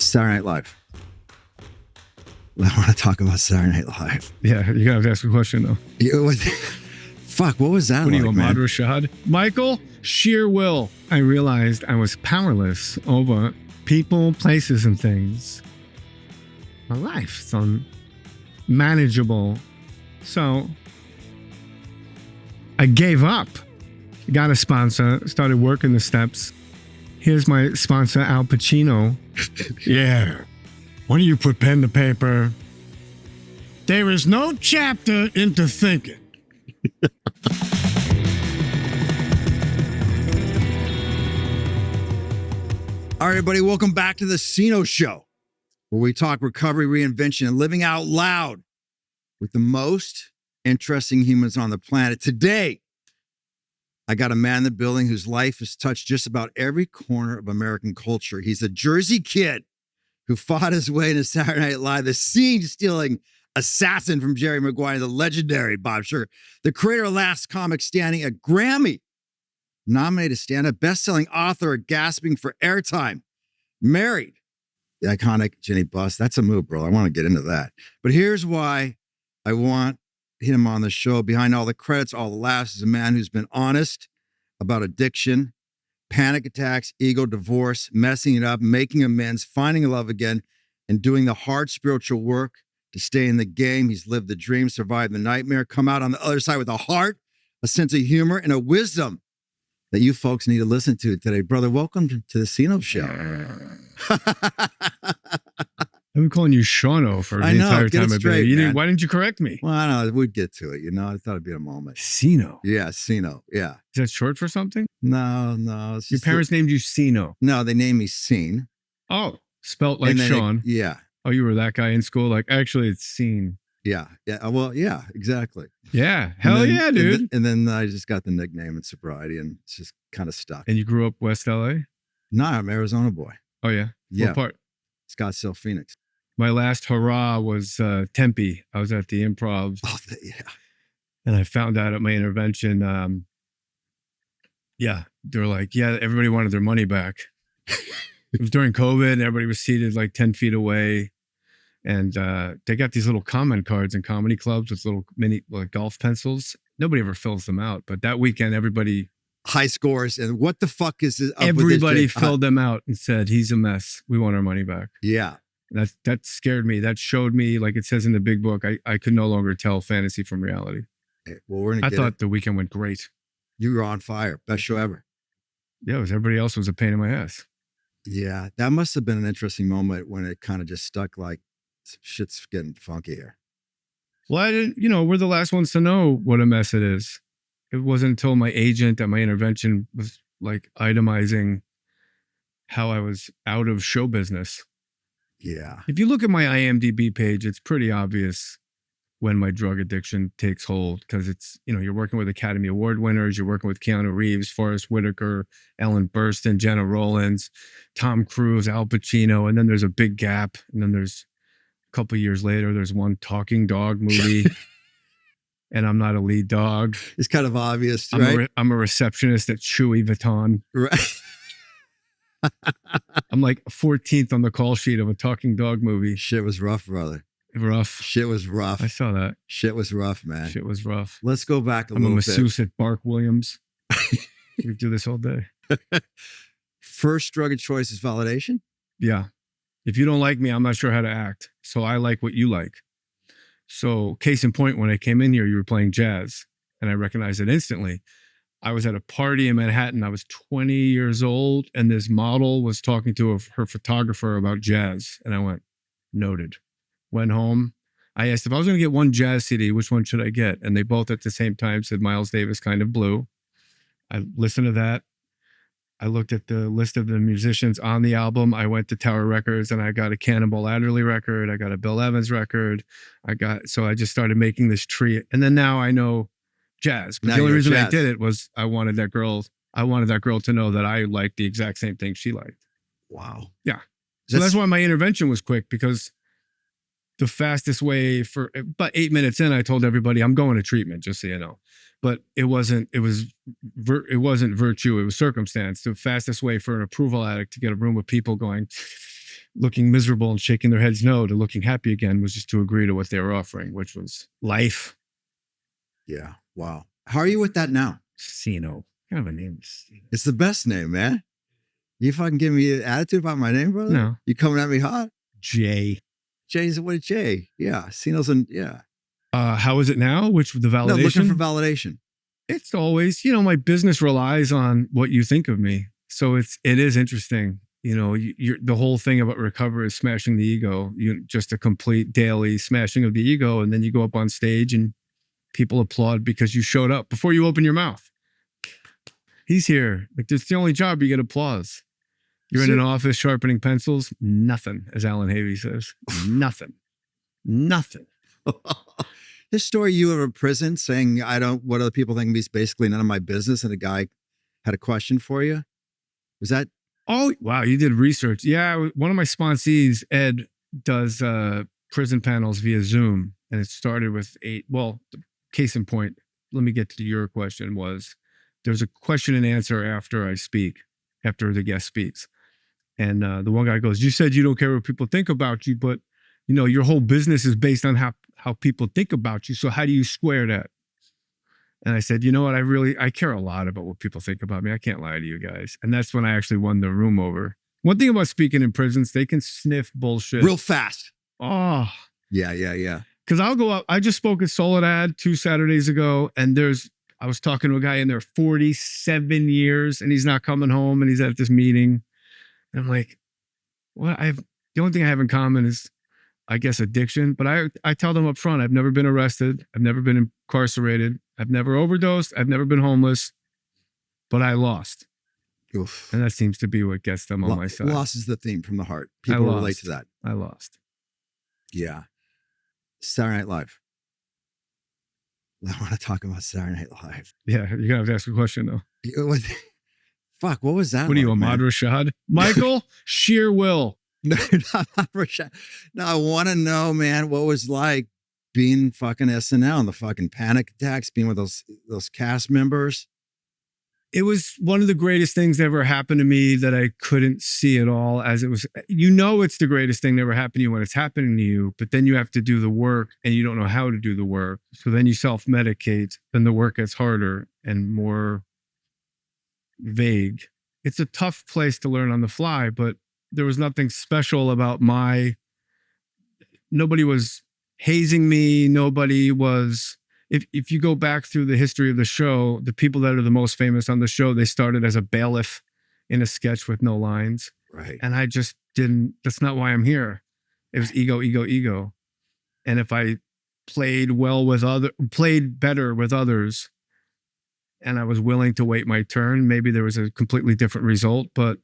Saturday Night Live. I want to talk about Saturday Night Live. Yeah, you're going to have to ask a question, though. Fuck, what was that What like, are you, man? Ahmad Rashad? Michael, sheer will. I realized I was powerless over people, places, and things. My life's unmanageable. So I gave up. Got a sponsor, started working the steps. Here's my sponsor, Al Pacino. Yeah. Why don't you put pen to paper? There is no chapter into thinking. All right, everybody, welcome back to the Seano Show, where we talk recovery, reinvention, and living out loud with the most interesting humans on the planet. Today, I got a man in the building whose life has touched just about every corner of American culture. He's a Jersey kid who fought his way into Saturday Night Live, the scene-stealing assassin from Jerry Maguire, the legendary Bob Sugar, the creator of Last Comic Standing, a Grammy-nominated stand-up, best-selling author, gasping for airtime, married the iconic Jenny Buss. That's a move, bro. I want to get into that. But here's why I want him on the show. Behind all the credits, all the laughs, is a man who's been honest about addiction, panic attacks, ego, divorce, messing it up, making amends, finding love again, and doing the hard spiritual work to stay in the game. He's lived the dream, survived the nightmare, come out on the other side with a heart, a sense of humor, and a wisdom that you folks need to listen to today. Brother, welcome to the Seano Show. I've been calling you Seano for the entire time I've been here. Why didn't you correct me? Well, I know. We'd get to it, I thought it'd be a moment. Seano? Yeah, Seano. Yeah. Is that short for something? No. Your parents named you Seano? No, they named me Scene. Oh, spelt like Sean. Yeah. Oh, you were that guy in school? Like, actually, it's Scene. Yeah. Well, yeah, exactly. Yeah. Hell yeah, dude. And then I just got the nickname in sobriety, and it's just kind of stuck. And you grew up West LA? No, I'm an Arizona boy. Oh, yeah? Yeah. What part? Scottsdale, Phoenix. My last hurrah was Tempe. I was at the Improv. Oh, yeah. And I found out at my intervention, they're like, everybody wanted their money back. It was during COVID, and everybody was seated like 10 feet away. And they got these little comment cards in comedy clubs with little mini golf pencils. Nobody ever fills them out. But that weekend, everybody... High scores. And what the fuck is this? Everybody filled them out and said, he's a mess. We want our money back. Yeah. That scared me. That showed me, like it says in the big book, I could no longer tell fantasy from reality. Well, I thought the weekend went great. You were on fire. Best show ever. Yeah, everybody else was a pain in my ass. Yeah, that must have been an interesting moment when it kind of just stuck like shit's getting funky here. Well, I didn't, we're the last ones to know what a mess it is. It wasn't until my agent at my intervention was like itemizing how I was out of show business. Yeah. If you look at my IMDb page, it's pretty obvious when my drug addiction takes hold, because it's, you're working with Academy Award winners, you're working with Keanu Reeves, Forrest Whitaker, Ellen Burstyn, Jenna Rollins, Tom Cruise, Al Pacino, and then there's a big gap. And then there's a couple of years later, there's one talking dog movie. And I'm not a lead dog. It's kind of obvious, right? I'm a receptionist at Chewy Vuitton. Right. I'm like 14th on the call sheet of a talking dog movie. Shit was rough, brother. Rough. Shit was rough. I saw that. Shit was rough, man. Shit was rough. Let's go back a I'm little bit. a masseuse at Bark Williams. We do this all day. First drug of choice is validation? Yeah. If you don't like me, I'm not sure how to act. So I like what you like. So case in point, when I came in here, you were playing jazz, and I recognized it instantly. I was at a party in Manhattan. I was 20 years old, and this model was talking to her photographer about jazz. And I went, noted. Went home. I asked if I was going to get one jazz CD, which one should I get? And they both at the same time said Miles Davis, Kind of Blue. I listened to that. I looked at the list of the musicians on the album. I went to Tower Records and I got a Cannonball Adderley record. I got a Bill Evans record. So I just started making this tree. And then now I know jazz. But the only reason I did it was I wanted that girl to know that I liked the exact same thing she liked. Wow. Yeah. So that's why my intervention was quick, because the fastest way, for about 8 minutes in, I told everybody I'm going to treatment, just so you know. But it wasn't virtue, it was circumstance. The fastest way for an approval addict to get a room of people going, looking miserable and shaking their heads no to looking happy again was just to agree to what they were offering, which was life. Yeah. Wow. How are you with that now? Seano. Kind of a name. It's the best name, man. You fucking give me an attitude about my name, brother? No. You coming at me hot? Jay. Jay's what? Jay? Yeah. Seano's and yeah. How is it now? Which the validation? No, looking for validation. It's always, my business relies on what you think of me. So it is interesting. The whole thing about recovery is smashing the ego. Just a complete daily smashing of the ego. And then you go up on stage and people applaud because you showed up before you open your mouth. He's here. Like, that's the only job you get applause. You're in an office sharpening pencils. Nothing, as Alan Havey says. Nothing. Nothing. This story you were in prison saying, what other people think of me is basically none of my business. And a guy had a question for you. Was that? Oh, wow. You did research. Yeah. One of my sponsees, Ed, does prison panels via Zoom. And it started with 8. Well, case in point, let me get to your question was, there's a question and answer after the guest speaks. And the one guy goes, you said you don't care what people think about you, but your whole business is based on how people think about you. So how do you square that? And I said, you know what? I care a lot about what people think about me. I can't lie to you guys. And that's when I actually won the room over. One thing about speaking in prisons, they can sniff bullshit. Real fast. Oh. Yeah. Because I'll go up. I just spoke at Soledad 2 Saturdays ago. And I was talking to a guy in there 47 years and he's not coming home and he's at this meeting. And I'm like, the only thing I have in common is, I guess, addiction. But I tell them up front, I've never been arrested. I've never been incarcerated. I've never overdosed. I've never been homeless. But I lost. Oof. And that seems to be what gets them on my side. Loss is the theme from the heart. People relate to that. I lost. Yeah. Saturday Night Live. I want to talk about Saturday Night Live. Yeah, you're going to have to ask a question, though. Fuck, what was that? What are you, Ahmad Rashad? Michael, sheer will. No, not Rashad. No, I want to know, man, what was like being fucking SNL and the fucking panic attacks, being with those cast members. It was one of the greatest things that ever happened to me that I couldn't see at all as it was. It's the greatest thing that ever happened to you when it's happening to you, but then you have to do the work and you don't know how to do the work. So then you self-medicate, then the work gets harder and more vague. It's a tough place to learn on the fly, but there was nothing special about nobody was hazing me. Nobody was, if you go back through the history of the show, the people that are the most famous on the show, they started as a bailiff in a sketch with no lines. Right. And I just that's not why I'm here. It was ego, ego, ego. And if I played better with others, and I was willing to wait my turn, maybe there was a completely different result, but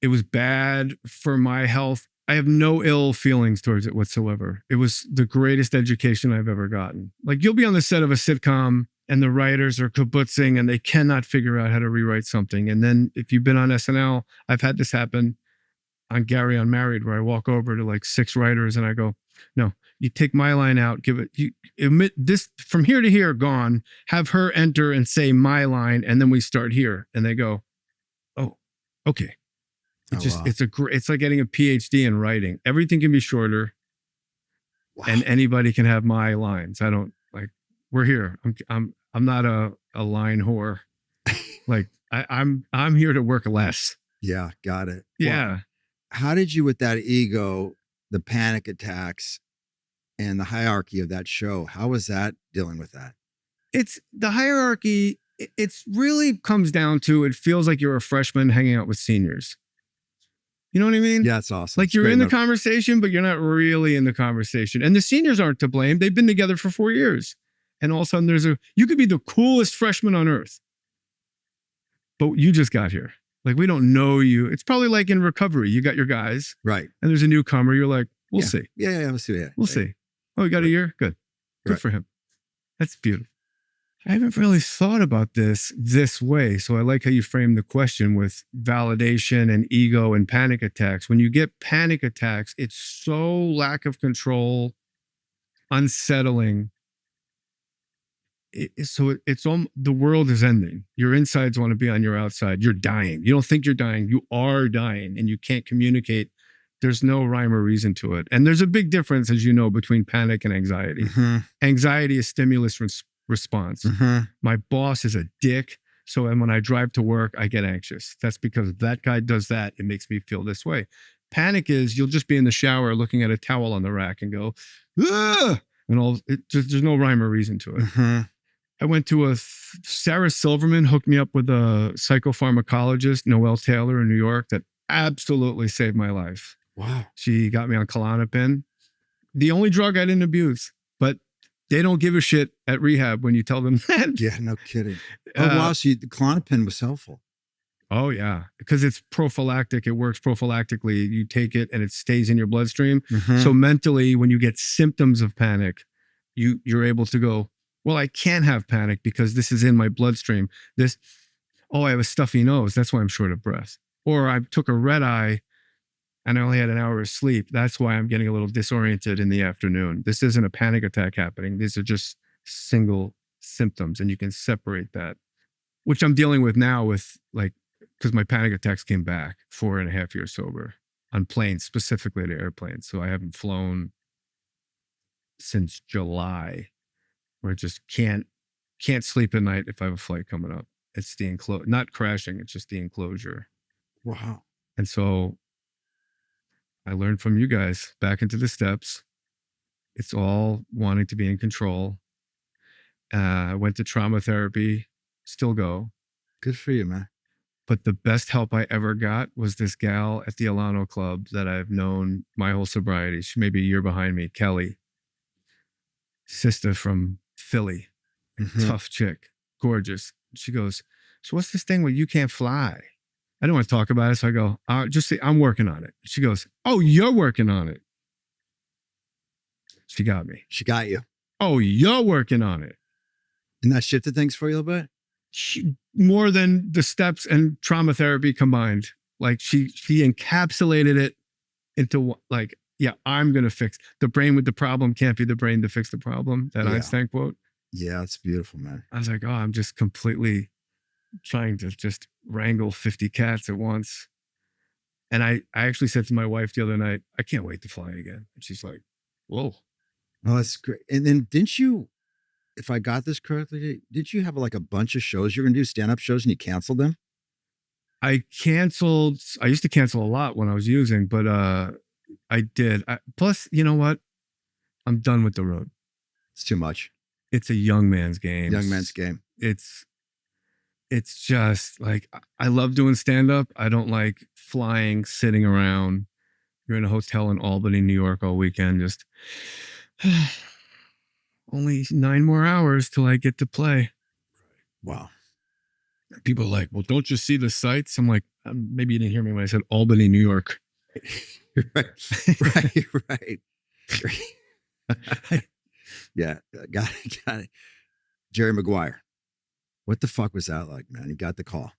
it was bad for my health. I have no ill feelings towards it whatsoever. It was the greatest education I've ever gotten. Like, you'll be on the set of a sitcom and the writers are kibbutzing and they cannot figure out how to rewrite something. And then if you've been on SNL, I've had this happen on Gary Unmarried, where I walk over to like 6 writers and I go, no, you take my line out, you omit this from here to here, gone, have her enter and say my line, and then we start here. And they go, oh, okay. It's like getting a PhD in writing. Everything can be shorter. Wow. And anybody can have my lines. I don't we're here. I'm not a line whore. Like I'm here to work less. Yeah. Got it. Yeah. Well, how did you, with that ego, the panic attacks and the hierarchy of that show, how was that dealing with that? It's the hierarchy. It's really comes down to, it feels like you're a freshman hanging out with seniors. You know what I mean? Yeah, it's awesome. Like, you're in the conversation, but you're not really in the conversation. And the seniors aren't to blame. They've been together for 4 years. And all of a sudden you could be the coolest freshman on earth, but you just got here. Like, we don't know you. It's probably like in recovery. You got your guys. Right. And there's a newcomer. You're like, we'll see. Yeah. We'll see. Yeah. We'll see. Oh, you got a year? Good. Good for him. That's beautiful. I haven't really thought about this way. So I like how you frame the question with validation and ego and panic attacks. When you get panic attacks, it's so lack of control, unsettling. The world is ending. Your insides want to be on your outside. You're dying. You don't think you're dying. You are dying, and you can't communicate There's no rhyme or reason to it. And there's a big difference, as you know, between panic and anxiety. Mm-hmm. Anxiety is stimulus response. Mm-hmm. My boss is a dick. So when I drive to work, I get anxious. That's because that guy does that. It makes me feel this way. Panic is you'll just be in the shower looking at a towel on the rack and go, ugh! And there's no rhyme or reason to it. Mm-hmm. I went to Sarah Silverman hooked me up with a psychopharmacologist, Noelle Taylor in New York, that absolutely saved my life. Wow. She got me on Klonopin, the only drug I didn't abuse, but they don't give a shit at rehab when you tell them that. Yeah, no kidding. Oh, wow. So the Klonopin was helpful. Oh, yeah. Because it's prophylactic. It works prophylactically. You take it and it stays in your bloodstream. Mm-hmm. So mentally, when you get symptoms of panic, you're able to go, well, I can't have panic because this is in my bloodstream. I have a stuffy nose. That's why I'm short of breath. Or I took a red eye and I only had an hour of sleep. That's why I'm getting a little disoriented in the afternoon. This isn't a panic attack happening. These are just single symptoms, and you can separate that, which I'm dealing with now because my panic attacks came back 4.5 years sober on planes, specifically to airplanes. So I haven't flown since July, where I just can't sleep at night if I have a flight coming up. It's the not crashing. It's just the enclosure. Wow. And so I learned from you guys back into the steps. It's all wanting to be in control. I went to trauma therapy, still go. Good for you, man. But the best help I ever got was this gal at the Alano Club that I've known my whole sobriety. She may be a year behind me, Kelly. Sister from Philly. Mm-hmm. Tough chick. Gorgeous. She goes, so what's this thing where you can't fly? I don't want to talk about it. So I go, just say, I'm working on it. She goes, oh, you're working on it. She got me. She got you. Oh, you're working on it. And that shifted things for you a little bit? More than the steps and trauma therapy combined. Like she encapsulated it into I'm going to fix the brain with the problem can't be the brain to fix the problem. That Einstein quote. Yeah, it's beautiful, man. I was like, oh, I'm just completely trying to just wrangle 50 cats at once. And I actually said to my wife the other night, I can't wait to fly again. And she's like, whoa. Oh, that's great. And then didn't you, if I got this correctly, did you have a bunch of shows you were going to do, stand-up shows, and you canceled them? I used to cancel a lot when I was using, but I did. Plus, you know what? I'm done with the road. It's too much. It's a young man's game. Young man's game. It's just like, I love doing stand-up. I don't like flying, sitting around. You're in a hotel in Albany, New York all weekend. Just only 9 more hours till I get to play. Wow. People are like, well, don't you see the sights? I'm like, maybe you didn't hear me when I said Albany, New York. Right. Yeah, got it. Jerry Maguire. What the fuck was that like, man? He got the call.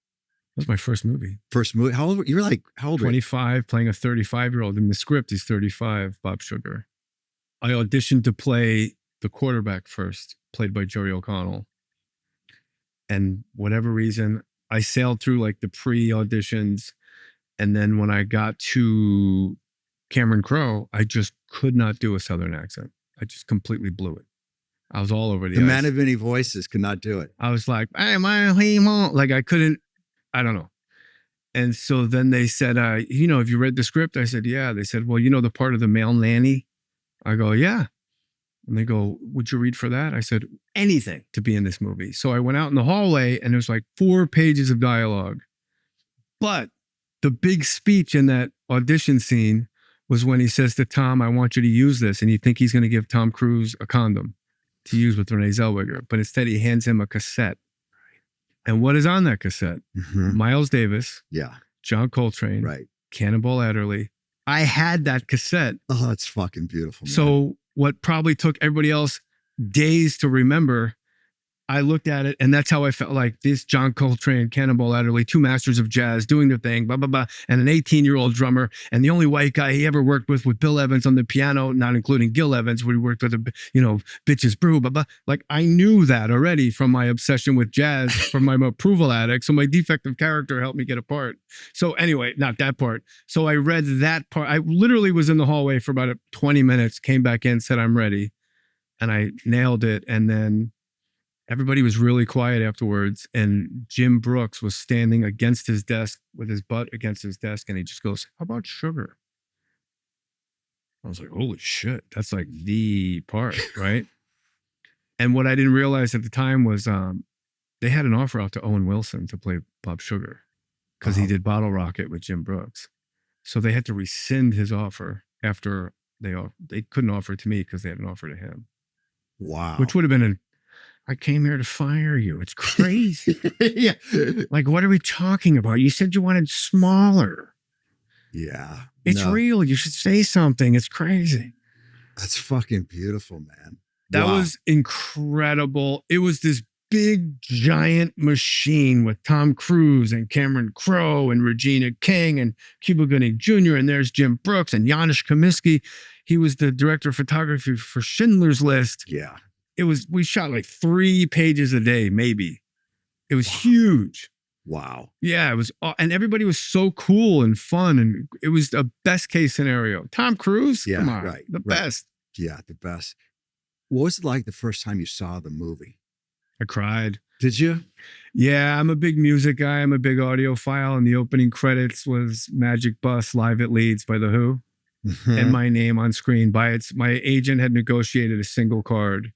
That was my first movie. First movie? How old were you? Were how old were you? 25, playing a 35-year-old. In the script, he's 35, Bob Sugar. I auditioned to play the quarterback first, played by Jerry O'Connell. And whatever reason, I sailed through the pre-auditions. And then when I got to Cameron Crowe, I just could not do a Southern accent. I just completely blew it. I was all over the ice. Man of many voices could not do it. I was like, hey, I couldn't, I don't know. And so then they said, have you read the script? I said, yeah. They said, well, the part of the male nanny? I go, yeah. And they go, would you read for that? I said, anything to be in this movie. So I went out in the hallway and there's 4 pages of dialogue. But the big speech in that audition scene was when he says to Tom, I want you to use this. And you think he's going to give Tom Cruise a condom to use with Renee Zellweger. But instead he hands him a cassette. And what is on that cassette? Mm-hmm. Miles Davis. Yeah. John Coltrane. Right. Cannonball Adderley. I had that cassette. Oh, that's fucking beautiful, man. So what probably took everybody else days to remember, I looked at it, and that's how I felt like this John Coltrane, Cannonball Adderley, two masters of jazz doing their thing, blah, blah, blah, and an 18-year-old drummer, and the only white guy he ever worked with Bill Evans on the piano, not including Gil Evans, where he worked with, Bitches Brew, blah, blah. Like, I knew that already from my obsession with jazz, from my approval addict, so my defective character helped me get a part. So anyway, not that part. So I read that part. I literally was in the hallway for about 20 minutes, came back in, said, I'm ready, and I nailed it, and then everybody was really quiet afterwards, and Jim Brooks was standing against his desk with his butt against his desk, and he just goes, how about sugar? I was like, holy shit, that's like the part, right? And what I didn't realize at the time was they had an offer out to Owen Wilson to play Bob Sugar because he did Bottle Rocket with Jim Brooks. So they had to rescind his offer after they couldn't offer it to me because they had an offer to him. Wow. Which would have been I came here to fire you. It's crazy. Yeah. Like, what are we talking about? You said you wanted smaller. Yeah. It's real. You should say something. It's crazy. That's fucking beautiful, man. That was incredible. It was this big, giant machine with Tom Cruise and Cameron Crowe and Regina King and Cuba Gooding Jr. And there's Jim Brooks and Janusz Kaminski. He was the director of photography for Schindler's List. Yeah. We shot like 3 pages a day, maybe. It was huge. Wow. Yeah, it was, and everybody was so cool and fun, and it was the best case scenario. Tom Cruise, come on, the best. Yeah, the best. What was it like the first time you saw the movie? I cried. Did you? Yeah, I'm a big music guy. I'm a big audiophile, and the opening credits was Magic Bus Live at Leeds by The Who, and my name on screen. My agent had negotiated a single card,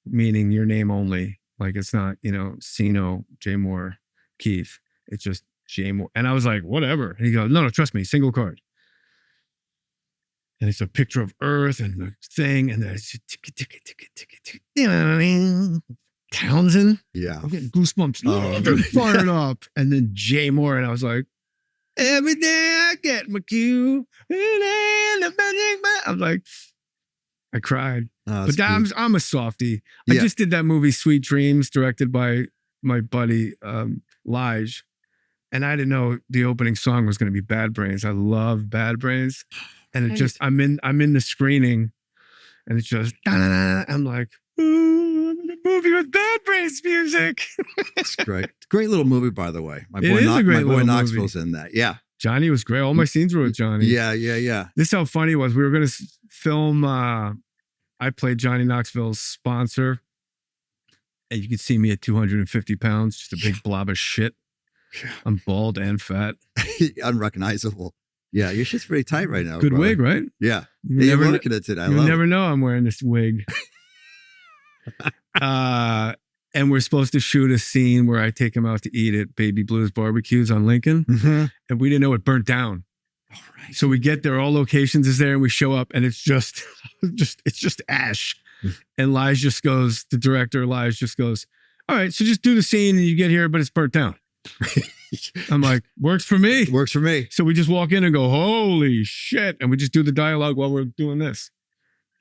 meaning your name only. Like, it's not, Seano, Jay Mohr, Keith. It's just Jay Mohr. And I was like, whatever. And he goes, no, trust me, single card. And it's a picture of Earth and the thing. And there's Townsend. Yeah. I'm getting goosebumps. They're fired up. And then Jay Mohr. And I was like, every day I get my cue. I'm like, I cried. But I'm a softie. I just did that movie Sweet Dreams, directed by my buddy Lige, and I didn't know the opening song was going to be Bad Brains. I love Bad Brains, and it just I'm in the screening, and it's just I'm like, ooh, I'm in a movie with Bad Brains music. It's great. Great little movie, by the way. My boy Knoxville's in that. Yeah. Johnny was great. All my scenes were with Johnny. Yeah. This is how funny it was. We were going to film. I played Johnny Knoxville's sponsor, and you could see me at 250 pounds, just a big blob of shit. I'm bald and fat. Unrecognizable. Yeah, your shit's pretty tight right now. Good brother. Wig, right? Yeah. You're looking at it. You never know I'm wearing this wig. And we're supposed to shoot a scene where I take him out to eat at Baby Blues Barbecues on Lincoln, and we didn't know it burnt down. All right. So we get there, all locations is there, and we show up, and it's just ash. And the director Lige just goes, all right, so just do the scene and you get here, but it's burnt down. I'm like, works for me. Works for me. So we just walk in and go, holy shit. And we just do the dialogue while we're doing this.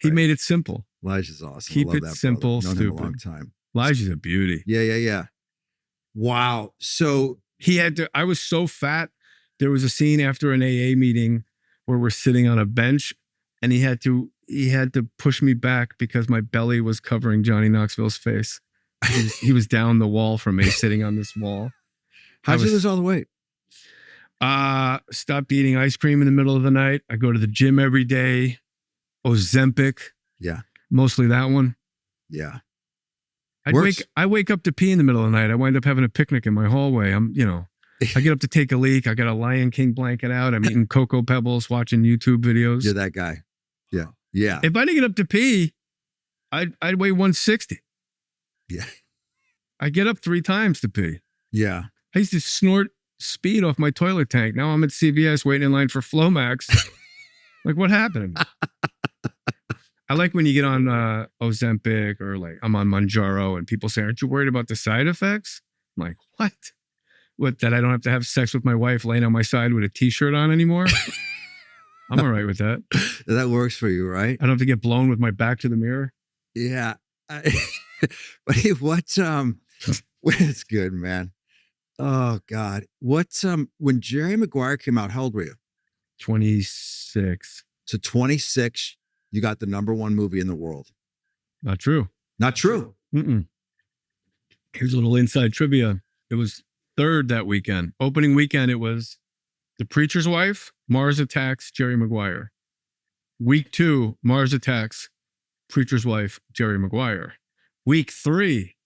He made it simple. Lige is awesome. Keep it simple, stupid. stupid. Known him a long time. Lige is a beauty. Yeah. Wow. So I was so fat. There was a scene after an AA meeting where we're sitting on a bench, and he had to push me back because my belly was covering Johnny Knoxville's face. He was down the wall from me, sitting on this wall. How'd you lose all the weight? Stopped eating ice cream in the middle of the night. I go to the gym every day. Ozempic. Yeah. Mostly that one. Yeah. I wake up to pee in the middle of the night. I wind up having a picnic in my hallway. I get up to take a leak. I got a Lion King blanket out. I'm eating Cocoa Pebbles, watching YouTube videos. You're that guy. Yeah. Yeah. If I didn't get up to pee, I'd weigh 160. Yeah. I get up 3 times to pee. Yeah. I used to snort speed off my toilet tank. Now I'm at CVS waiting in line for Flomax. Like, what happened? I like when you get on Ozempic, or like I'm on Mounjaro, and people say, aren't you worried about the side effects? I'm like, what? What, that I don't have to have sex with my wife laying on my side with a t-shirt on anymore? I'm all right with that. That works for you, right? I don't have to get blown with my back to the mirror. Yeah. But hey, it's good, man. Oh God. When Jerry Maguire came out, how old were you? 26. So 26, you got the #1 movie in the world. Not true. Not true. Mm-mm. Here's a little inside trivia. It was third that weekend. Opening weekend, it was The Preacher's Wife, Mars Attacks, Jerry Maguire. Week 2, Mars Attacks, Preacher's Wife, Jerry Maguire. Week 3,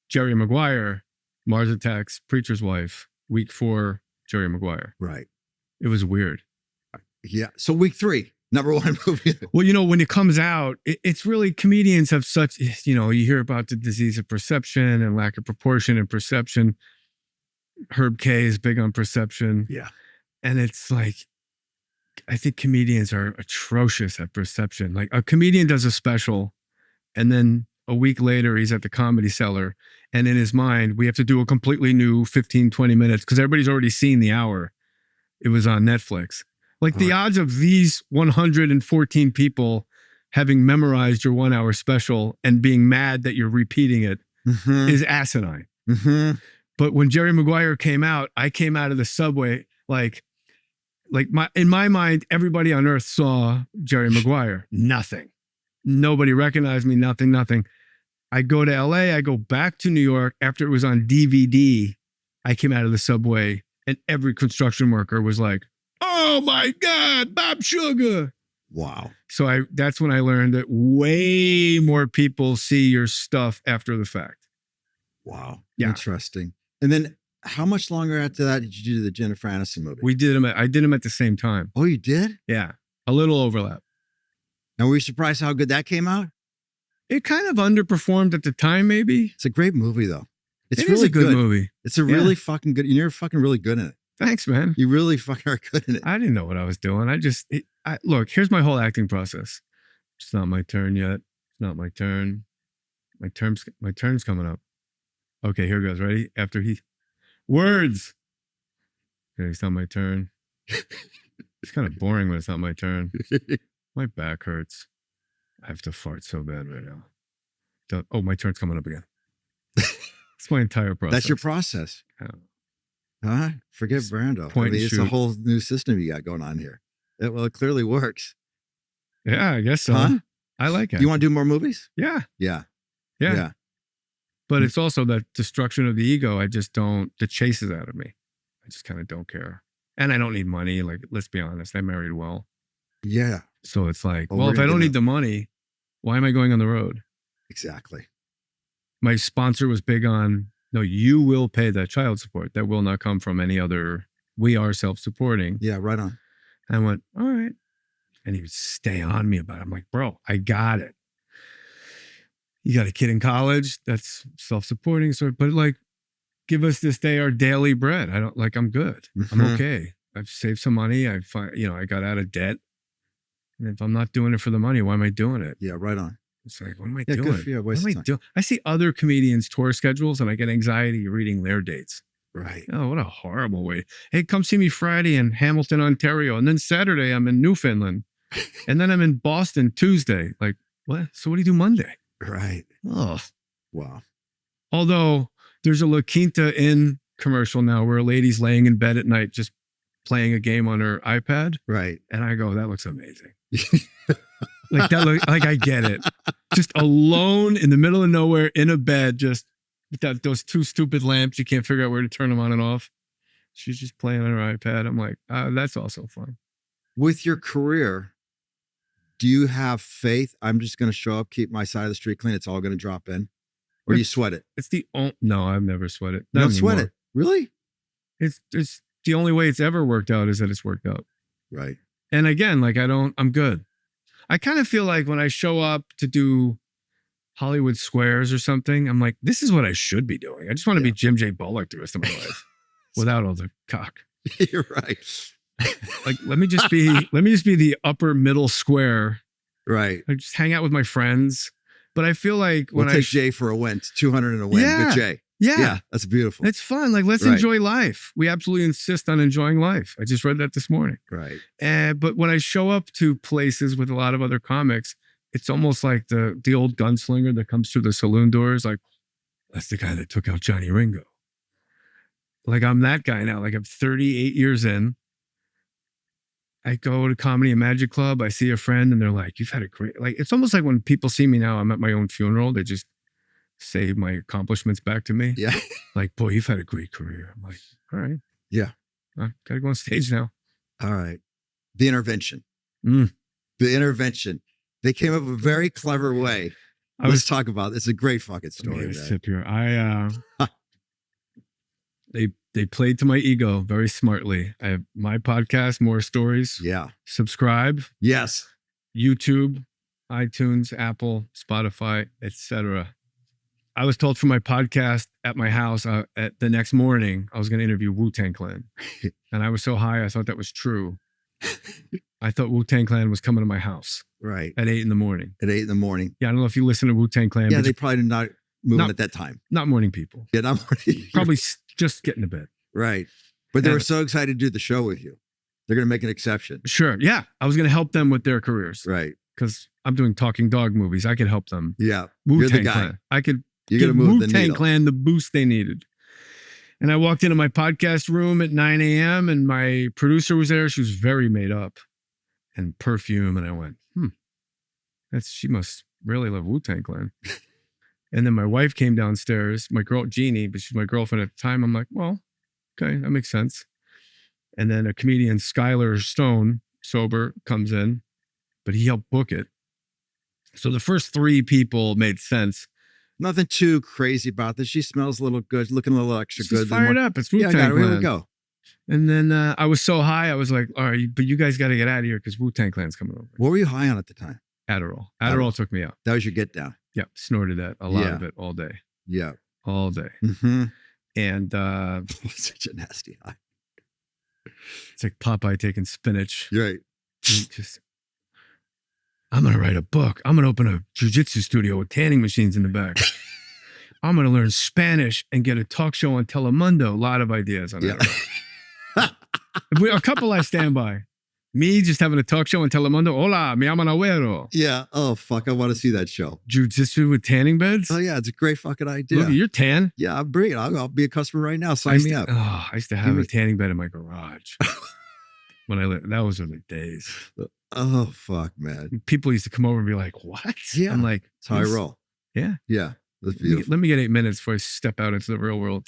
Jerry Maguire, Mars Attacks, Preacher's Wife. Week 4, Jerry Maguire. Right. It was weird. Yeah. So week 3, #1 movie. Well, when it comes out, it's really, comedians have such, you hear about the disease of perception and lack of proportion in perception. Herb K is big on perception. Yeah. And it's like, I think comedians are atrocious at perception. Like, a comedian does a special, and then a week later he's at the Comedy Cellar, and in his mind, we have to do a completely new 15, 20 minutes because everybody's already seen the hour. It was on Netflix. Like, the odds of these 114 people having memorized your 1 hour special and being mad that you're repeating it is asinine. Mm-hmm. But when Jerry Maguire came out, I came out of the subway in my mind, everybody on earth saw Jerry Maguire. Nothing. Nobody recognized me. Nothing. I go to LA. I go back to New York after it was on DVD. I came out of the subway and every construction worker was like, "Oh my God, Bob Sugar." Wow. So that's when I learned that way more people see your stuff after the fact. Wow. Yeah. Interesting. And then how much longer after that did you do the Jennifer Aniston movie? I did them at the same time. Oh, you did? Yeah. A little overlap. And were you surprised how good that came out? It kind of underperformed at the time, maybe. It's a great movie, though. It's It really is a good movie. It's a really fucking good. You're fucking really good in it. Thanks, man. You really fucking are good in it. I didn't know what I was doing. Look, here's my whole acting process. It's not my turn yet. It's not my turn. My turn's coming up. Okay, here goes. Ready? Words. Okay, it's not my turn. It's kind of boring when it's not my turn. My back hurts. I have to fart so bad right now. My turn's coming up again. It's my entire process. That's your process. Huh? Forget Brando. Point and it's shoot. a whole new system you got going on here. It clearly works. Yeah, I guess so. Huh? I like it. Do you want to do more movies? Yeah. Yeah. But it's also that destruction of the ego. The chase is out of me. I just kind of don't care. And I don't need money. Like, let's be honest, I married well. Yeah. So it's like, Well, if I don't need the money, why am I going on the road? Exactly. My sponsor was big on, no, you will pay that child support. That will not come from any other. We are self-supporting. Yeah, right on. And I went, all right. And he would stay on me about it. I'm like, bro, I got it. You got a kid in college that's self-supporting. So, but like, give us this day our daily bread. I'm good. I'm okay. I've saved some money. I got out of debt. And if I'm not doing it for the money, why am I doing it? Yeah, right on. It's like, what am I doing? Good for you. What am I doing? I see other comedians' tour schedules and I get anxiety reading their dates. Right. Oh, what a horrible way. Hey, come see me Friday in Hamilton, Ontario. And then Saturday I'm in Newfoundland. And then I'm in Boston Tuesday. Like, what? So what do you do Monday? Right. Oh. Wow. Although there's a La Quinta Inn commercial now where a lady's laying in bed at night just playing a game on her iPad. Right. And I go, that looks amazing. Like I get it. Just alone in the middle of nowhere in a bed, just with those two stupid lamps. You can't figure out where to turn them on and off. She's just playing on her iPad. I'm like, that's also fun. With your career, do you have faith? I'm just going to show up, keep my side of the street clean. It's all going to drop in. Or do you sweat it? No, I've never sweat it. You don't sweat it? Really? It's the only way it's ever worked out is that it's worked out. Right. And again, I'm good. I kind of feel like when I show up to do Hollywood Squares or something, I'm like, this is what I should be doing. I just want to be Jim J. Bullock the rest of my life without all the cock. You're right. Like, let me just be the upper middle square. Right. I just hang out with my friends. But I feel like we'll take Jay for a win. It's 200 and a win with Jay. Yeah. That's beautiful. It's fun. Like, let's enjoy life. We absolutely insist on enjoying life. I just read that this morning. Right. But when I show up to places with a lot of other comics, it's almost like the old gunslinger that comes through the saloon doors. Like, that's the guy that took out Johnny Ringo. Like, I'm that guy now. Like, I'm 38 years in. I go to Comedy and Magic Club. I see a friend and they're like, you've had a great, like, it's almost like when people see me now, I'm at my own funeral. They just say my accomplishments back to me. Yeah. Like, boy, you've had a great career. I'm like, all right. Yeah. I got to go on stage now. All right. The intervention. Mm. The intervention. They came up with a very clever way. Let's talk about it. It's a great fucking story. Man. Sip here. They played to my ego very smartly. I have my podcast, More Stories. Yeah. Subscribe. Yes. YouTube, iTunes, Apple, Spotify, etc. I was told from my podcast at my house at the next morning, I was going to interview Wu-Tang Clan. And I was so high, I thought that was true. I thought Wu-Tang Clan was coming to my house. Right. At 8 a.m. At 8 a.m. Yeah, I don't know if you listen to Wu-Tang Clan. Yeah, they probably did not moving at that time. Not morning people. Yeah, not morning. Probably just getting to bed. Right. But they were so excited to do the show with you. They're going to make an exception. Sure. Yeah. I was going to help them with their careers. Right. Because I'm doing talking dog movies. I could help them. Yeah. Wu-Tang Clan. I could You're give gonna move Wu-Tang Clan the boost they needed. And I walked into my podcast room at 9 a.m. and my producer was there. She was very made up and perfume. And I went, she must really love Wu-Tang Clan. And then my wife came downstairs, my girl, Jeannie, but she's my girlfriend at the time. I'm like, well, okay, that makes sense. And then a comedian, Skylar Stone, sober, comes in, but he helped book it. So the first 3 people made sense. Nothing too crazy about this. She smells a little good, looking a little extra good. She's fired up. It's Wu-Tang Clan. Here we go. And then I was so high, I was like, all right, but you guys got to get out of here because Wu-Tang Clan's coming over. What were you high on at the time? Adderall took me out. That was your get down. Yeah, snorted that, a lot of it all day. Yeah. All day. Mm-hmm. And such a nasty high. It's like Popeye taking spinach. You're right. I'm going to write a book. I'm going to open a jiu-jitsu studio with tanning machines in the back. I'm going to learn Spanish and get a talk show on Telemundo. A lot of ideas on that. A couple I stand by. Me just having a talk show on Telemundo. Hola, me llaman Agüero. Yeah. Oh, fuck. I want to see that show. Jiu-jitsu with tanning beds? Oh, yeah. It's a great fucking idea. Look, you're tan. Yeah, I'll bring it. I'll be a customer right now. Sign me up. Oh, I used to have a tanning bed in my garage. When I lived, that was the days. Oh, fuck, man. People used to come over and be like, what? Yeah. I'm like, that's how I roll. Yeah. Yeah. That's beautiful. Let me get 8 minutes before I step out into the real world.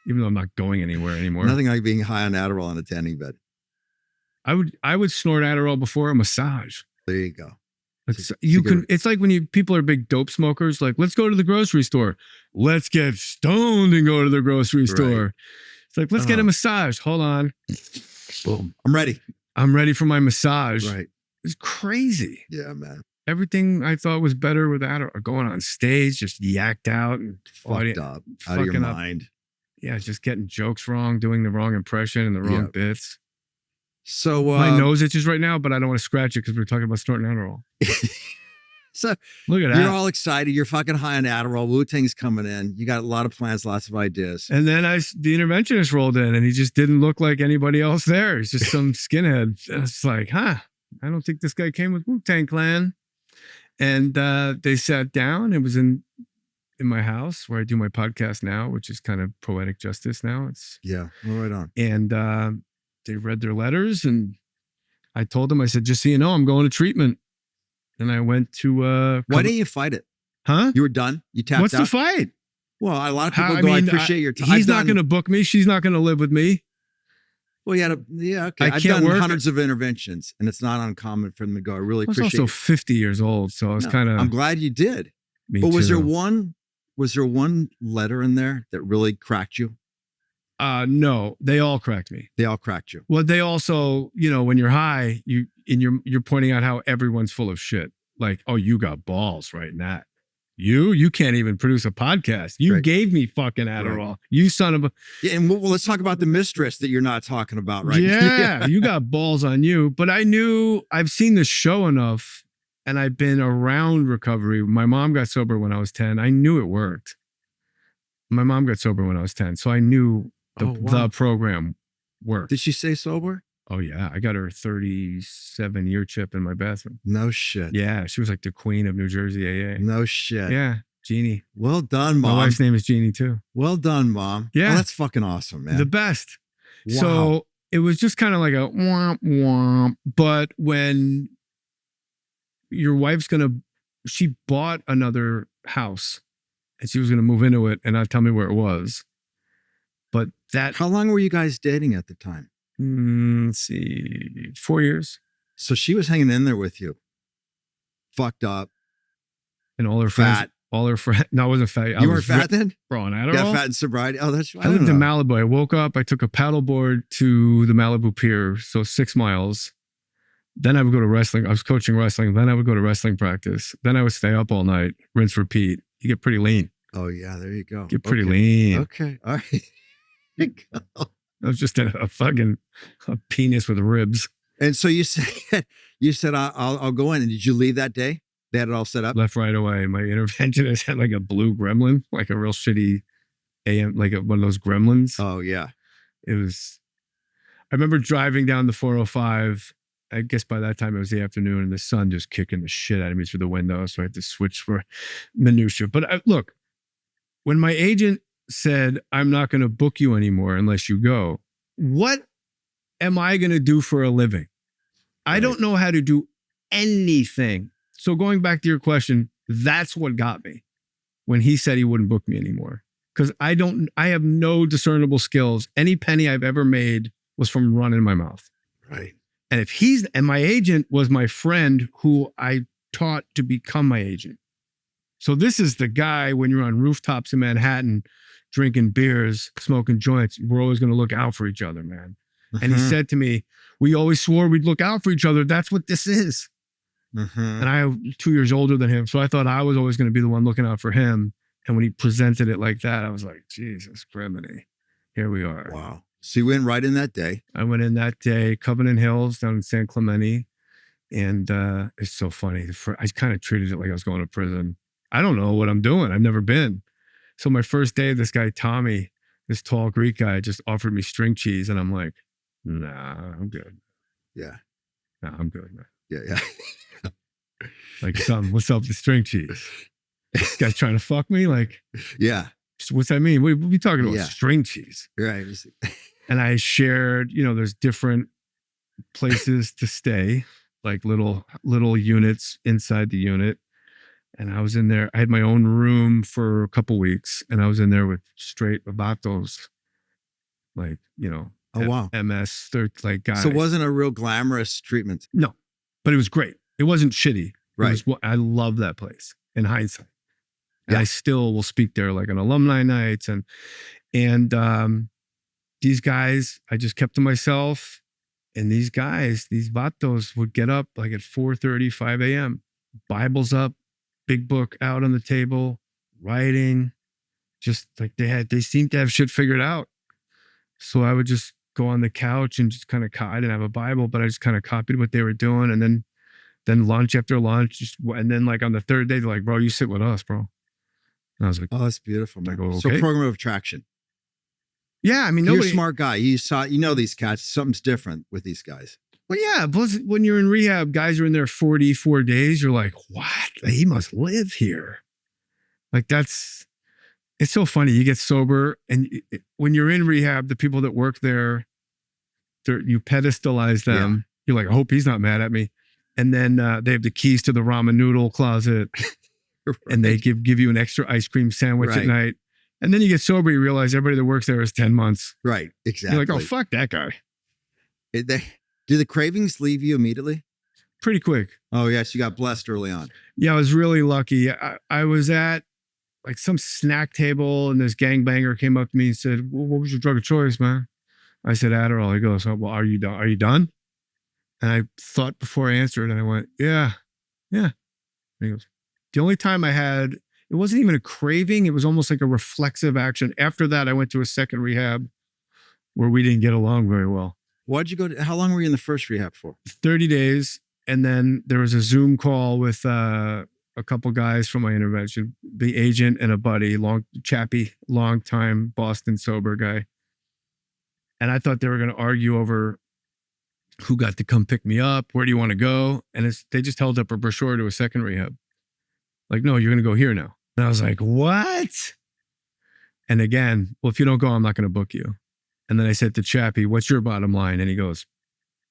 Even though I'm not going anywhere anymore. Nothing like being high on Adderall on a tanning bed. I would snort Adderall before a massage. There you go. It's like when people are big dope smokers, like, let's go to the grocery store. Let's get stoned and go to the grocery store. Right. It's like, let's get a massage. Hold on. Boom. I'm ready. I'm ready for my massage. Right. It's crazy. Yeah, man. Everything I thought was better with Adderall, going on stage, just yacked out and fucked up, out of your mind. Yeah, just getting jokes wrong, doing the wrong impression and the wrong bits. So my nose itches right now, but I don't want to scratch it because we're talking about snorting Adderall. So look at that. You're all excited. You're fucking high on Adderall. Wu-Tang's coming in. You got a lot of plans, lots of ideas. And then the interventionist rolled in and he just didn't look like anybody else there. He's just some skinhead. It's like, I don't think this guy came with Wu-Tang Clan. And they sat down. It was in my house where I do my podcast now, which is kind of poetic justice now. Right on. And they read their letters and I told them, I said, just so you know, I'm going to treatment. And I went to... Why didn't you fight it? Huh? You were done? You tapped out? What's the fight? Well, a lot of people I appreciate your time. He's not going to book me. She's not going to live with me. Well, okay. I've done hundreds of interventions and it's not uncommon for them to go, I really appreciate it. I was also 50 years old, so I was kind of... I'm glad you did. Me but too. Was there one letter in there that really cracked you? No, they all cracked me. They all cracked you. Well, they also, when you're high, you're pointing out how everyone's full of shit. Like, oh, you got balls, right? Nat. You can't even produce a podcast. You gave me fucking Adderall. Right. You son of a... Yeah, and let's talk about the mistress that you're not talking about, right? Yeah, you got balls on you. But I've seen the show enough and I've been around recovery. My mom got sober when I was 10. I knew it worked. My mom got sober when I was 10. So I knew the program worked. Did she stay sober? Oh yeah, I got her 37-year chip in my bathroom. No shit. Yeah, she was like the queen of New Jersey AA. No shit. Yeah, Jeannie. Well done, Mom. My wife's name is Jeannie too. Well done, Mom. Yeah. Oh, that's fucking awesome, man. The best. Wow. So it was just kind of like a womp womp. But when your wife's she bought another house and she was gonna move into it and not tell me where it was. But How long were you guys dating at the time? Let's see, 4 years. So she was hanging in there with you. Fucked up. And all her Fat. friends. No, I wasn't fat. You weren't fat then? Bro, on Adderall. Yeah, fat and sobriety. Oh, that's right. I lived in Malibu. I woke up, I took a paddleboard to the Malibu Pier, so 6 miles. Then I would go to wrestling. I was coaching wrestling. Then I would go to wrestling practice. Then I would stay up all night, rinse, repeat. You get pretty lean. Oh, yeah, there you go. Get pretty lean. Okay, all right. There you go. I was just a fucking penis with ribs. And so you said, I'll go in. And did you leave that day? They had it all set up? Left right away. My interventionist had like a blue gremlin, like a real shitty AM, like one of those gremlins. Oh, yeah. I remember driving down the 405. I guess by that time it was the afternoon and the sun just kicking the shit out of me through the window. So I had to switch for minutia. But look, when my agent said, I'm not going to book you anymore unless you go, what am I going to do for a living? I don't know how to do anything. So going back to your question, that's what got me when he said he wouldn't book me anymore. Because I have no discernible skills. Any penny I've ever made was from running my mouth. Right. And my agent was my friend who I taught to become my agent. So this is the guy when you're on rooftops in Manhattan, drinking beers, smoking joints, we're always going to look out for each other, man. And he said to me, we always swore we'd look out for each other. That's what this is. And I was 2 years older than him. So I thought I was always going to be the one looking out for him. And when he presented it like that, I was like, Jesus, criminy. Here we are. Wow. So you went right in that day. I went in that day, Covenant Hills down in San Clemente. And it's so funny. I kind of treated it like I was going to prison. I don't know what I'm doing. I've never been. So my first day, this guy, Tommy, this tall Greek guy, just offered me string cheese. And I'm like, nah, I'm good. Yeah. Nah, I'm good, man. Yeah. Like, son, what's up with the string cheese? This guy's trying to fuck me? Like, yeah. What's that mean? What are we talking about? Yeah. String cheese. Right. And I shared, there's different places to stay, like little units inside the unit. And I was in there. I had my own room for a couple weeks, and I was in there with straight vatos, like, Oh, wow. MS, like guys. So it wasn't a real glamorous treatment. No, but it was great. It wasn't shitty. Right. I love that place in hindsight. And Yeah. I still will speak there like on alumni nights. And these guys, I just kept to myself. And these guys, these vatos would get up like at 4:30, 5 a.m., Bibles up, big book out on the table, writing, just like they seemed to have shit figured out. So I would just go on the couch and just kind of, I didn't have a Bible, but I just kind of copied what they were doing. And then lunch after lunch, and then like on the third day, they're like, bro, you sit with us, bro. And I was like, Oh, that's beautiful, man. I go, So okay. program of traction. Yeah, I mean, You're a nobody. smart guy. You know these cats. Something's different with these guys. Well, yeah. Plus, when you're in rehab, guys are in there 44 days. You're like, what? He must live here. Like it's so funny. You get sober, and when you're in rehab, the people that work there, you pedestalize them. Yeah. You're like, I hope he's not mad at me. And then they have the keys to the ramen noodle closet, Right. and they give you an extra ice cream sandwich at Right. night. And then you get sober, you realize everybody that works there is 10 months. Right. Exactly. You're like, oh, fuck that guy. Do the cravings leave you immediately? Pretty quick. Oh, yes. You got blessed early on. Yeah, I was really lucky. I was at like some snack table, and this gangbanger came up to me and said, well, what was your drug of choice, man? I said, Adderall. He goes, oh, well, are you done? Are you done? And I thought before I answered, and I went, yeah. And he goes, the only time I had, it wasn't even a craving. It was almost like a reflexive action. After that, I went to a second rehab where we didn't get along very well. Why'd you go to, how long were you in the first rehab for? 30 days. And then there was a Zoom call with a couple guys from my intervention, the agent and a buddy, long time Boston sober guy. And I thought they were going to argue over who got to come pick me up. Where do you want to go? And they just held up a brochure to a second rehab. Like, no, you're going to go here now. And I was like, what? And again, well, if you don't go, I'm not going to book you. And then I said to Chappie, what's your bottom line? And he goes,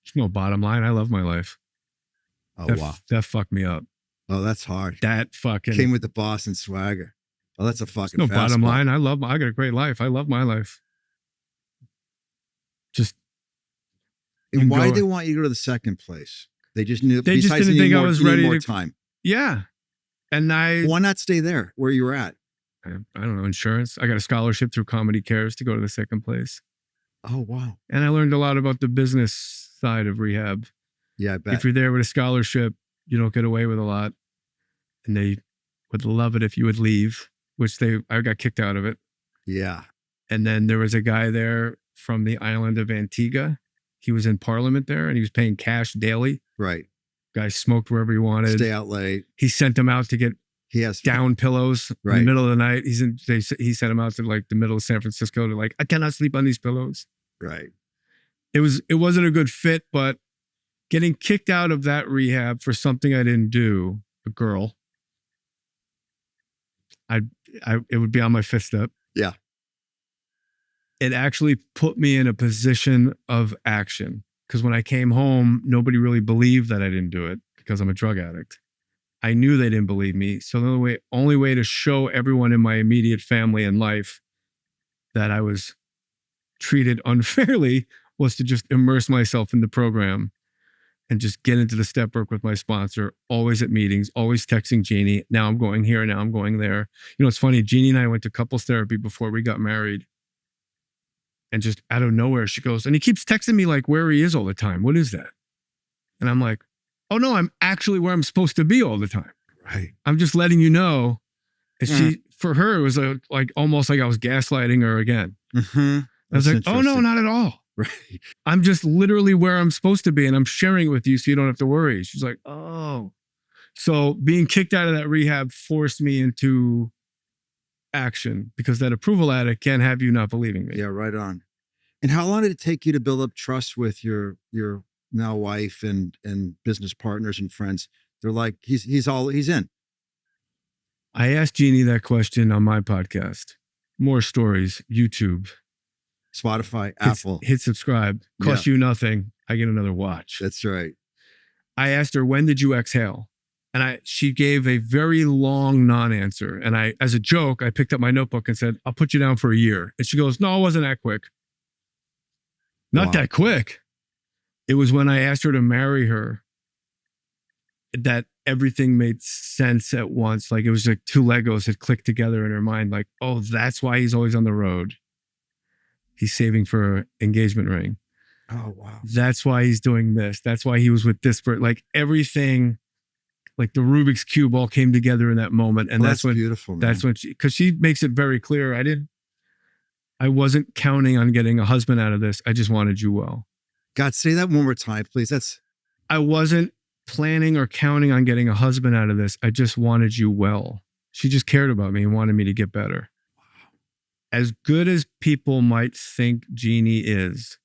there's no bottom line. I love my life. Oh, wow. That fucked me up. Oh, that's hard. That fucking came with the Boston swagger. Oh, that's a fucking no bottom fastball. line. I got a great life. I love my life. Just. And why did they want you to go to the second place? They just knew. They just didn't think I was ready more to time. Yeah. And why not stay there where you were at? I don't know, insurance. I got a scholarship through Comedy Cares to go to the second place. Oh, wow. And I learned a lot about the business side of rehab. Yeah, I bet. If you're there with a scholarship, you don't get away with a lot. And they would love it if you would leave, which I got kicked out of it. Yeah. And then there was a guy there from the island of Antigua. He was in Parliament there and he was paying cash daily. Right. Guy smoked wherever he wanted. Stay out late. He sent him out to get down pillows in the middle of the night. He sent him out to like the middle of San Francisco to like, I cannot sleep on these pillows. Right. It wasn't a good fit, but getting kicked out of that rehab for something I didn't do, a girl, it would be on my fifth step. Yeah. It actually put me in a position of action. Because when I came home, nobody really believed that I didn't do it because I'm a drug addict. I knew they didn't believe me. So the only way to show everyone in my immediate family and life that I was treated unfairly was to just immerse myself in the program and just get into the step work with my sponsor, always at meetings, always texting Jeannie. Now I'm going here, now I'm going there. You know, it's funny. Jeannie and I went to couples therapy before we got married. And just out of nowhere, she goes, and he keeps texting me like where he is all the time. What is that? And I'm like, oh no, I'm actually where I'm supposed to be all the time. Right. I'm just letting you know. And for her, it was like almost like I was gaslighting her again. Mm-hmm. I was like, oh no, not at all. Right. I'm just literally where I'm supposed to be. And I'm sharing it with you so you don't have to worry. She's like, oh. So being kicked out of that rehab forced me into action because that approval addict can't have you not believing me. Yeah, right on. And how long did it take you to build up trust with your now wife and business partners and friends? They're like, he's in. I asked Jeannie that question on my podcast. More stories, YouTube, Spotify, Apple. Hit subscribe. Cost you nothing. I get another watch. That's right. I asked her, when did you exhale? And she gave a very long non-answer. And as a joke, I picked up my notebook and said, I'll put you down for a year. And she goes, no, it wasn't that quick. Not that quick. It was when I asked her to marry her that everything made sense at once. Like it was like two Legos had clicked together in her mind. Like, oh, that's why he's always on the road. He's saving for an engagement ring. Oh, wow. That's why he's doing this. That's why he was with this person. Like everything, like the Rubik's Cube all came together in that moment. And that's when, beautiful, man. That's when because she makes it very clear. I wasn't counting on getting a husband out of this. I just wanted you well. God, say that one more time, please. I wasn't planning or counting on getting a husband out of this. I just wanted you well. She just cared about me and wanted me to get better. Wow. As good as people might think Jeannie is,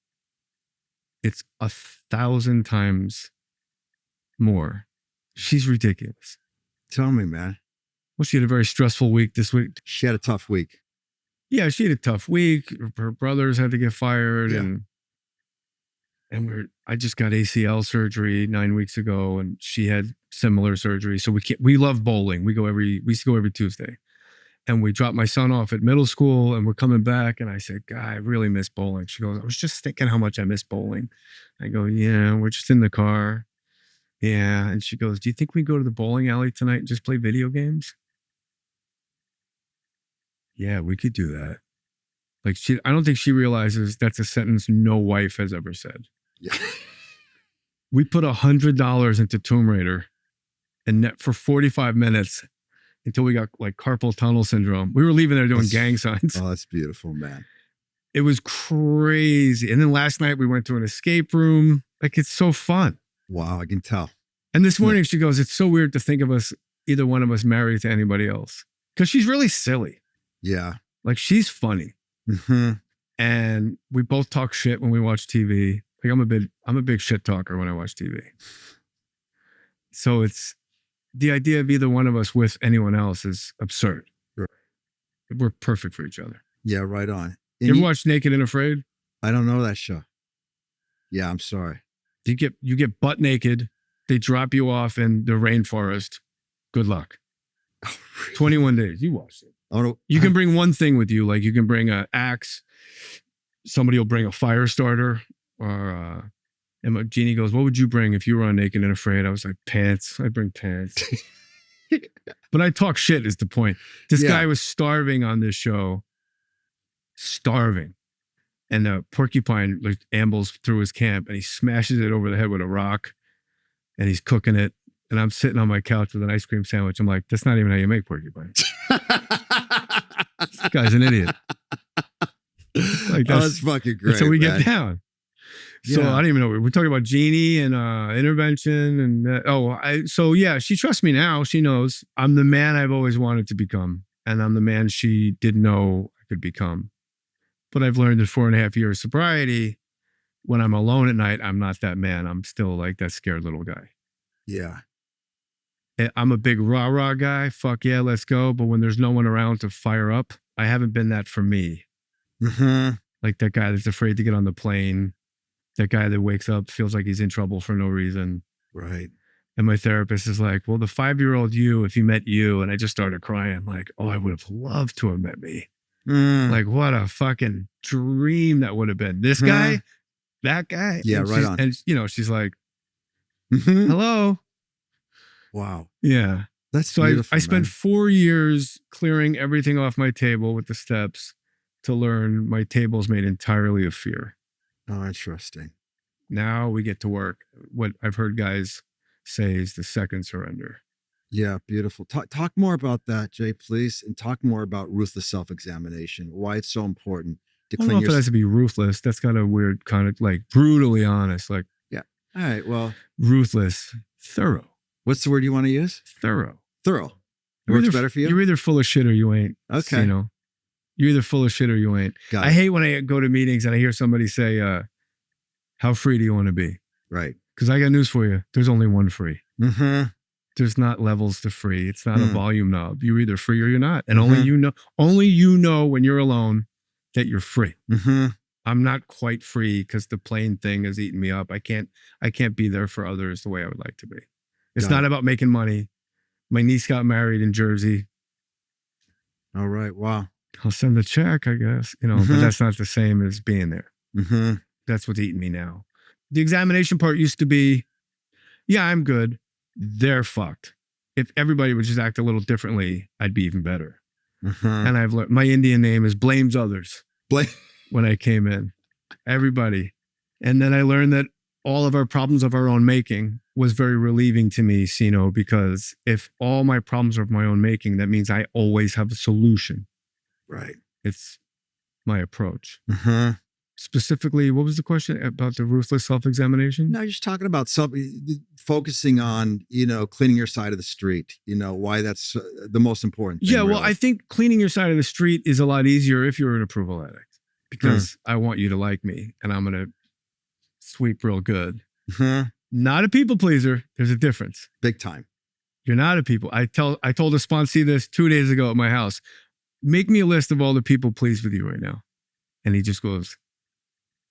it's 1,000 times more. She's ridiculous. Tell me, man. Well, she had a very stressful week this week. She had a tough week. Yeah, she had a tough week. Her brothers had to get fired, and I just got ACL surgery 9 weeks ago, and she had similar surgery. So we love bowling. We used to go every Tuesday, and we dropped my son off at middle school, and we're coming back. And I said, God, I really miss bowling. She goes, I was just thinking how much I miss bowling. I go, yeah, we're just in the car. Yeah. And she goes, do you think we go to the bowling alley tonight and just play video games? Yeah, we could do that. Like I don't think she realizes that's a sentence no wife has ever said. Yeah. We put $100 into Tomb Raider and for 45 minutes until we got like carpal tunnel syndrome. We were leaving there doing gang signs. Oh, that's beautiful, man. It was crazy. And then last night we went to an escape room. Like it's so fun. Wow, I can tell. And this morning she goes, it's so weird to think of us, either one of us married to anybody else. Because she's really silly. Yeah. Like she's funny. Mm-hmm. And we both talk shit when we watch TV. Like I'm a big shit talker when I watch TV. So it's the idea of either one of us with anyone else is absurd. Right. We're perfect for each other. Yeah, right on. You ever watch Naked and Afraid? I don't know that show. Yeah, I'm sorry. You get butt naked. They drop you off in the rainforest. Good luck. Oh, really? 21 days. You watched it. Oh, no, You can bring one thing with you. Like you can bring an axe. Somebody will bring a fire starter. Or and Jeannie goes, what would you bring if you were on Naked and Afraid? I was like, pants. I'd bring pants. But I talk shit is the point. This guy was starving on this show. Starving. And the porcupine like ambles through his camp and he smashes it over the head with a rock and he's cooking it. And I'm sitting on my couch with an ice cream sandwich. I'm like, that's not even how you make porcupine. This guy's an idiot. Like that's fucking great. So we man. get down. So I don't even know. We're talking about Jeannie and intervention. And she trusts me now. She knows I'm the man I've always wanted to become. And I'm the man she didn't know I could become. But I've learned in 4.5 years sobriety, when I'm alone at night, I'm not that man. I'm still like that scared little guy. Yeah. I'm a big rah-rah guy. Fuck yeah, let's go. But when there's no one around to fire up, I haven't been that for me. Mm-hmm. Like that guy that's afraid to get on the plane. That guy that wakes up, feels like he's in trouble for no reason. Right. And my therapist is like, well, the 5-year-old you, if he met you, and I just started crying like, oh, I would have loved to have met me. Like, what a fucking dream that would have been. This guy, that guy. Yeah, and right on. And, she's like, hello. Wow. Yeah. That's so beautiful, I spent 4 years clearing everything off my table with the steps to learn my table's made entirely of fear. Oh, interesting. Now we get to work. What I've heard guys say is the second surrender. Yeah, beautiful. Talk more about that, Jay, please, and talk more about ruthless self-examination. Why it's so important to I don't know if it has to be ruthless. That's got a weird kind of like brutally honest. Like, yeah. All right. Well, ruthless, thorough. What's the word you want to use? Thorough. Thorough. Works better for you. You're either full of shit or you ain't. Okay. You're either full of shit or you ain't. I hate when I go to meetings and I hear somebody say, "How free do you want to be?" Right. Because I got news for you. There's only one free. Mm-hmm. There's not levels to free. It's not a volume knob. You're either free or you're not. And only you know when you're alone that you're free. Mm-hmm. I'm not quite free because the plane thing has eaten me up. I can't be there for others the way I would like to be. It's not about making money. My niece got married in Jersey. All right. Wow. I'll send the check, I guess, but that's not the same as being there. Mm-hmm. That's what's eating me now. The examination part used to be, yeah, I'm good. They're fucked. If everybody would just act a little differently, I'd be even better. Mm-hmm. And I've learned, my Indian name is Blames Others. Blame. When I came in, everybody. And then I learned that all of our problems of our own making was very relieving to me, Seano, because if all my problems are of my own making, that means I always have a solution. Right. It's my approach. Mm-hmm. Specifically, what was the question about the ruthless self-examination? No, you're just talking about focusing on, cleaning your side of the street, why that's the most important thing. Yeah, well, really. I think cleaning your side of the street is a lot easier if you're an approval addict because I want you to like me and I'm going to sweep real good. Mm-hmm. Not a people pleaser. There's a difference. Big time. You're not a people. I told a sponsee this 2 days ago at my house. Make me a list of all the people pleased with you right now. And he just goes,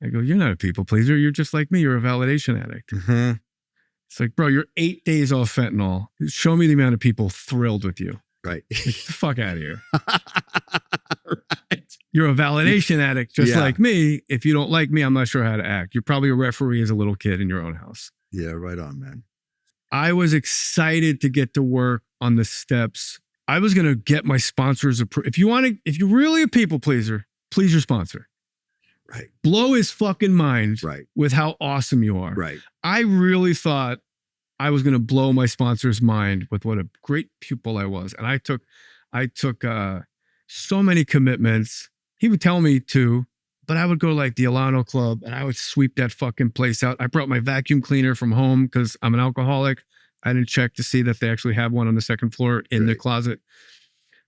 I go, you're not a people pleaser. You're just like me. You're a validation addict. Mm-hmm. It's like, bro, you're 8 days off fentanyl. Show me the amount of people thrilled with you. Right. Like, get the fuck out of here. Right. You're a validation addict just like me. If you don't like me, I'm not sure how to act. You're probably a referee as a little kid in your own house. Yeah, right on, man. I was excited to get to work on the steps. I was going to get my sponsors approved. If you're really a people pleaser, please your sponsor. Right. Blow his fucking mind right. with how awesome you are. Right. I really thought I was going to blow my sponsor's mind with what a great pupil I was. And I took so many commitments. He would tell me to, but I would go to like the Alano Club and I would sweep that fucking place out. I brought my vacuum cleaner from home because I'm an alcoholic. I didn't check to see that they actually have one on the second floor in the closet.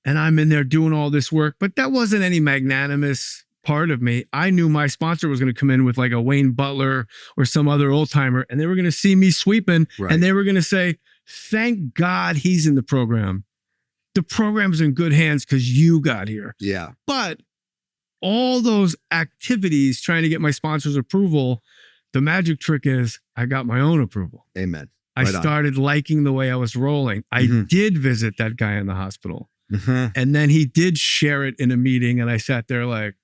And I'm in there doing all this work, but that wasn't any magnanimous part of me, I knew my sponsor was going to come in with like a Wayne Butler or some other old timer, and they were going to see me sweeping, and they were going to say, thank God he's in the program. The program's in good hands because you got here. Yeah. But all those activities trying to get my sponsor's approval, the magic trick is I got my own approval. Amen. I started liking the way I was rolling. I did visit that guy in the hospital. And then he did share it in a meeting, and I sat there like,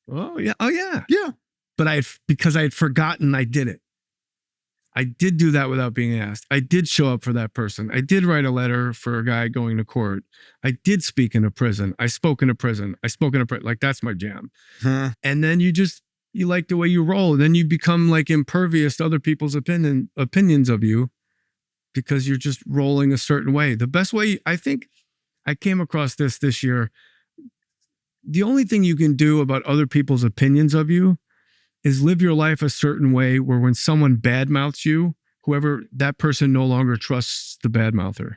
oh yeah. But because I had forgotten I did it. I did do that without being asked. I did show up for that person. I did write a letter for a guy going to court. I did speak in a prison. I spoke in a prison. Like, that's my jam. And then you like the way you roll. Then you become like impervious to other people's opinions of you because you're just rolling a certain way. The best way, I think I came across this year, the only thing you can do about other people's opinions of you is live your life a certain way where when someone badmouths you, whoever, that person no longer trusts the badmouther.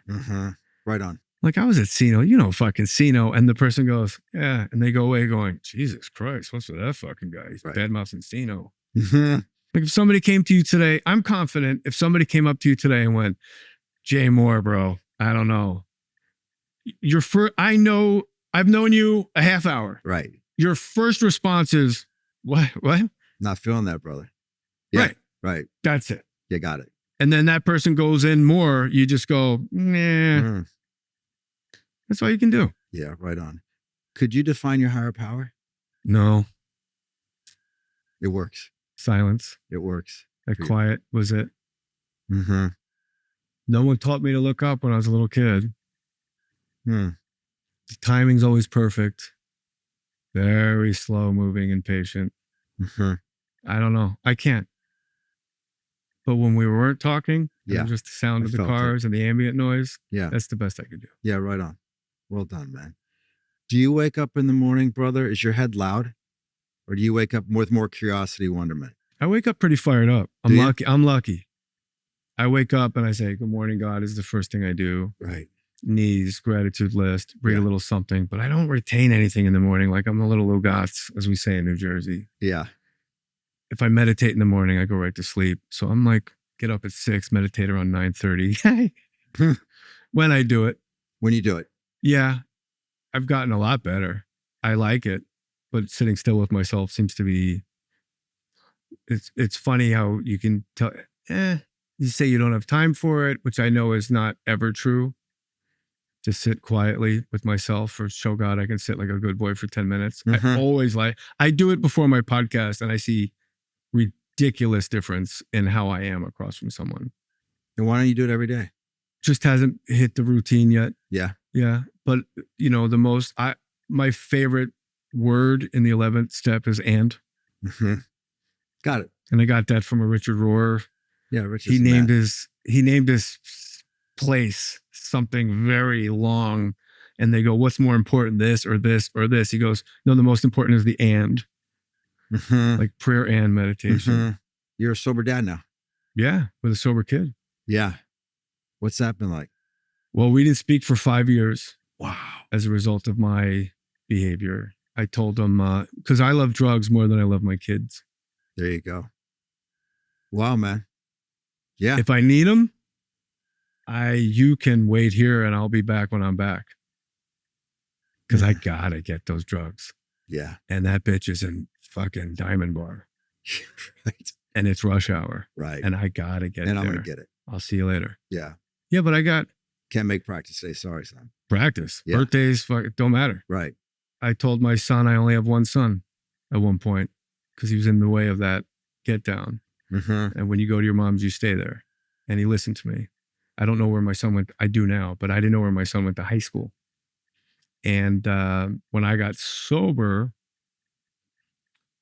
Right on. Like I was at Seano, fucking Seano, and the person goes, yeah, and they go away going, Jesus Christ, what's with that fucking guy? He's badmouthing Seano. Like if somebody came to you today, I'm confident if somebody came up to you today and went, Jay Mohr, bro, I don't know. I've known you a half hour. Right. Your first response is, what? Not feeling that, brother. Yeah, right. That's it. You got it. And then that person goes in more, you just go, nah. That's all you can do. Yeah, right on. Could you define your higher power? No. It works. Silence. It works. That quiet was it. No one taught me to look up when I was a little kid. The timing's always perfect. Very slow moving and patient. I don't know. I can't. But when we weren't talking, it was just the sound of the cars and the ambient noise. Yeah. That's the best I could do. Yeah, right on. Well done, man. Do you wake up in the morning, brother? Is your head loud? Or do you wake up with more curiosity, wonderment? I wake up pretty fired up. I'm lucky. I wake up and I say, good morning, God, is the first thing I do. Right. Knees, gratitude list, read a little something, but I don't retain anything in the morning. Like I'm a little Lugats, as we say in New Jersey. Yeah. If I meditate in the morning, I go right to sleep. So I'm like, get up at 6, meditate around 9:30. When I do it. When you do it. Yeah. I've gotten a lot better. I like it, but sitting still with myself seems to be, it's funny how you can tell, you say you don't have time for it, which I know is not ever true. To sit quietly with myself or show God I can sit like a good boy for 10 minutes. I do it before my podcast and I see ridiculous difference in how I am across from someone. Then why don't you do it every day? Just hasn't hit the routine yet. Yeah. Yeah. But my favorite word in the 11th step is and. Got it. And I got that from a Richard Rohr. Yeah. Richard. He named his place something very long, and they go, what's more important, this or this or this? He goes, no, the most important is the and. Like prayer and meditation. You're a sober dad now. Yeah, with a sober kid. Yeah. What's that been like? Well, we didn't speak for 5 years. Wow. As a result of my behavior. I told him, because I love drugs more than I love my kids. There you go. Wow, man. Yeah. If I need them, you can wait here and I'll be back when I'm back. Because I gotta get those drugs. Yeah. And that bitch is in fucking Diamond Bar. Right. And it's rush hour. Right. And I gotta get and there. I'm gonna get it. I'll see you later. Yeah. Yeah, but I got... Can't make practice today. Sorry, son. Practice. Yeah. Birthdays, don't matter. Right. I told my son I only have one son at one point because he was in the way of that get down. And when you go to your mom's, you stay there. And he listened to me. I don't know where my son went. I do now, but I didn't know where my son went to high school. And when I got sober,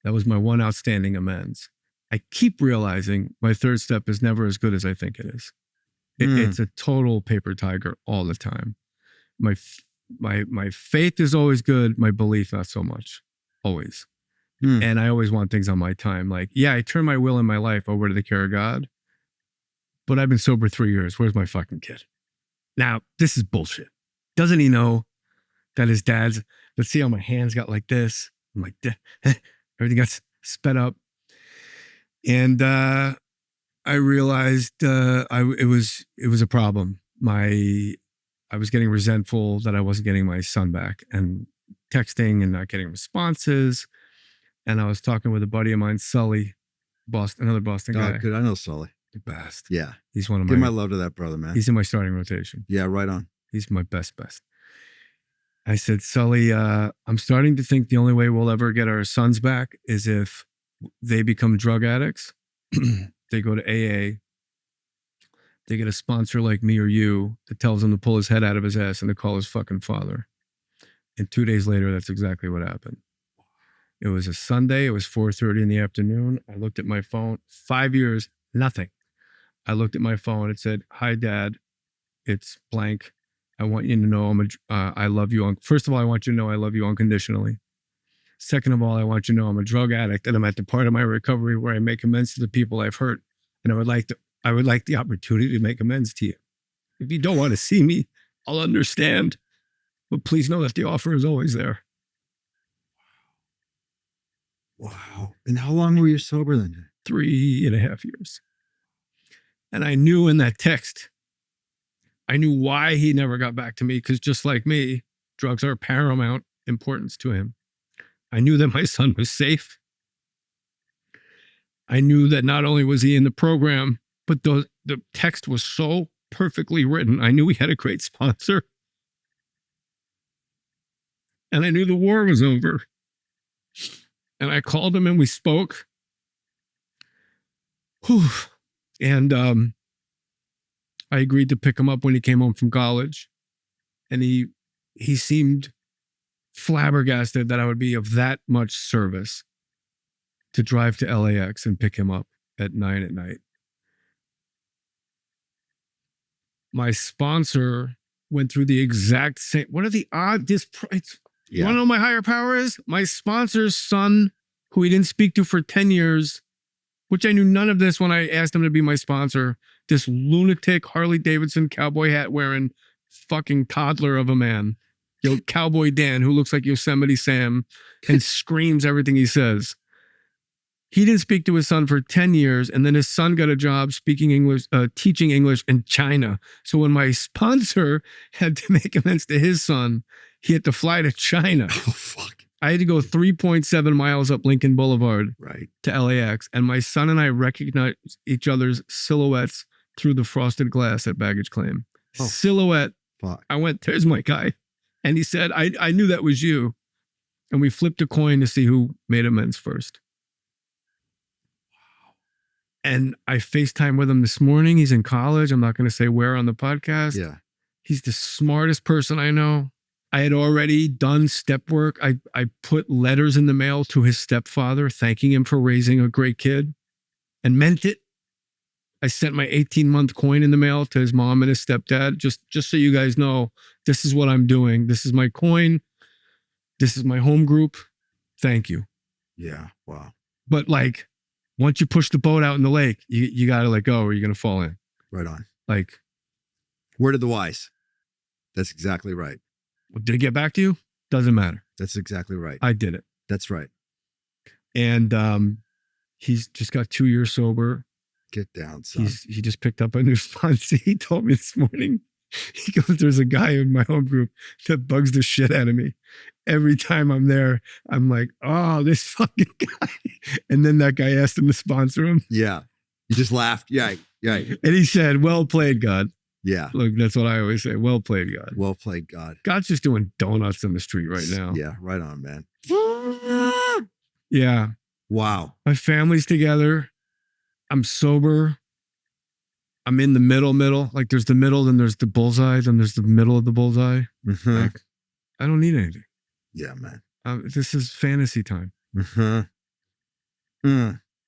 that was my one outstanding amends. I keep realizing my third step is never as good as I think it is. It's a total paper tiger all the time. My faith is always good. My belief, not so much. Always. And I always want things on my time. Like, yeah, I turn my will and my life over to the care of God. But I've been sober 3 years. Where's my fucking kid? Now, this is bullshit. Doesn't he know that his dad's, let's see how my hands got like this. I'm like, Everything got sped up. And I realized it was a problem. I was getting resentful that I wasn't getting my son back and texting and not getting responses. And I was talking with a buddy of mine, Sully, another Boston guy. Oh, good. I know Sully. The best. Yeah. He's one of Give my love to that brother, man. He's in my starting rotation. Yeah, right on. He's my best. I said, Sully, I'm starting to think the only way we'll ever get our sons back is if they become drug addicts. They go to AA. They get a sponsor like me or you that tells them to pull his head out of his ass and to call his fucking father. And 2 days later, that's exactly what happened. It was a Sunday. It was 4:30 in the afternoon. I looked at my phone. 5 years, nothing. I looked at my phone. It said, "Hi, Dad. It's blank. I want you to know I love you. First of all, I want you to know I love you unconditionally. Second of all, I want you to know I'm a drug addict and I'm at the part of my recovery where I make amends to the people I've hurt. And I would like the opportunity to make amends to you. If you don't want to see me, I'll understand. But please know that the offer is always there." Wow. And how long were you sober then? 3.5 years. And I knew in that text, I knew why he never got back to me, because just like me, drugs are paramount importance to him. I knew that my son was safe. I knew that not only was he in the program, but the text was so perfectly written. I knew he had a great sponsor. And I knew the war was over. And I called him and we spoke. Whew. And I agreed to pick him up when he came home from college. And he seemed flabbergasted that I would be of that much service to drive to LAX and pick him up at 9 at night. My sponsor went through the exact same. What are the odds? You want to know what my higher power is? My sponsor's son, who he didn't speak to for 10 years, which I knew none of this when I asked him to be my sponsor. This lunatic Harley Davidson cowboy hat wearing fucking toddler of a man. Cowboy Dan, who looks like Yosemite Sam and screams everything he says. He didn't speak to his son for 10 years, and then his son got a job speaking English, teaching English in China. So when my sponsor had to make amends to his son, he had to fly to China. Oh, fuck. I had to go 3.7 miles up Lincoln Boulevard Right. to LAX, and my son and I recognized each other's silhouettes through the frosted glass at baggage claim. Oh, Silhouette. Fuck. I went, "There's my guy." And he said, I knew that was you. And we flipped a coin to see who made amends first. And I FaceTime with him this morning. He's in college. I'm not going to say where on the podcast. Yeah. He's the smartest person I know. I had already done step work. I put letters in the mail to his stepfather, thanking him for raising a great kid, and meant it. I sent my 18-month coin in the mail to his mom and his stepdad. Just so you guys know, this is what I'm doing. This is my coin. This is my home group. Thank you. Yeah. Wow. But like, once you push the boat out in the lake, you got to let go or you're going to fall in. Right on. Like, word of the wise. That's exactly right. Did it get back to you? Doesn't matter. That's exactly right. I did it. That's right. And he's just got 2 years sober. Get down, son. He just picked up a new sponsor. He told me this morning, he goes, "There's a guy in my home group that bugs the shit out of me. Every time I'm there, I'm like, oh, this fucking guy." And then that guy asked him to sponsor him. Yeah. You just laughed. Yeah. Yeah. And he said, "Well played, God." Yeah. Look, that's what I always say. Well played, God. Well played, God. God's just doing donuts in the street right now. Yeah. Right on, man. Yeah. Wow. My family's together. I'm sober. I'm in the middle. Like there's the middle, then there's the bullseye, then there's the middle of the bullseye. Mm-hmm. Like, I don't need anything. Yeah, man. This is fantasy time. Mm-hmm.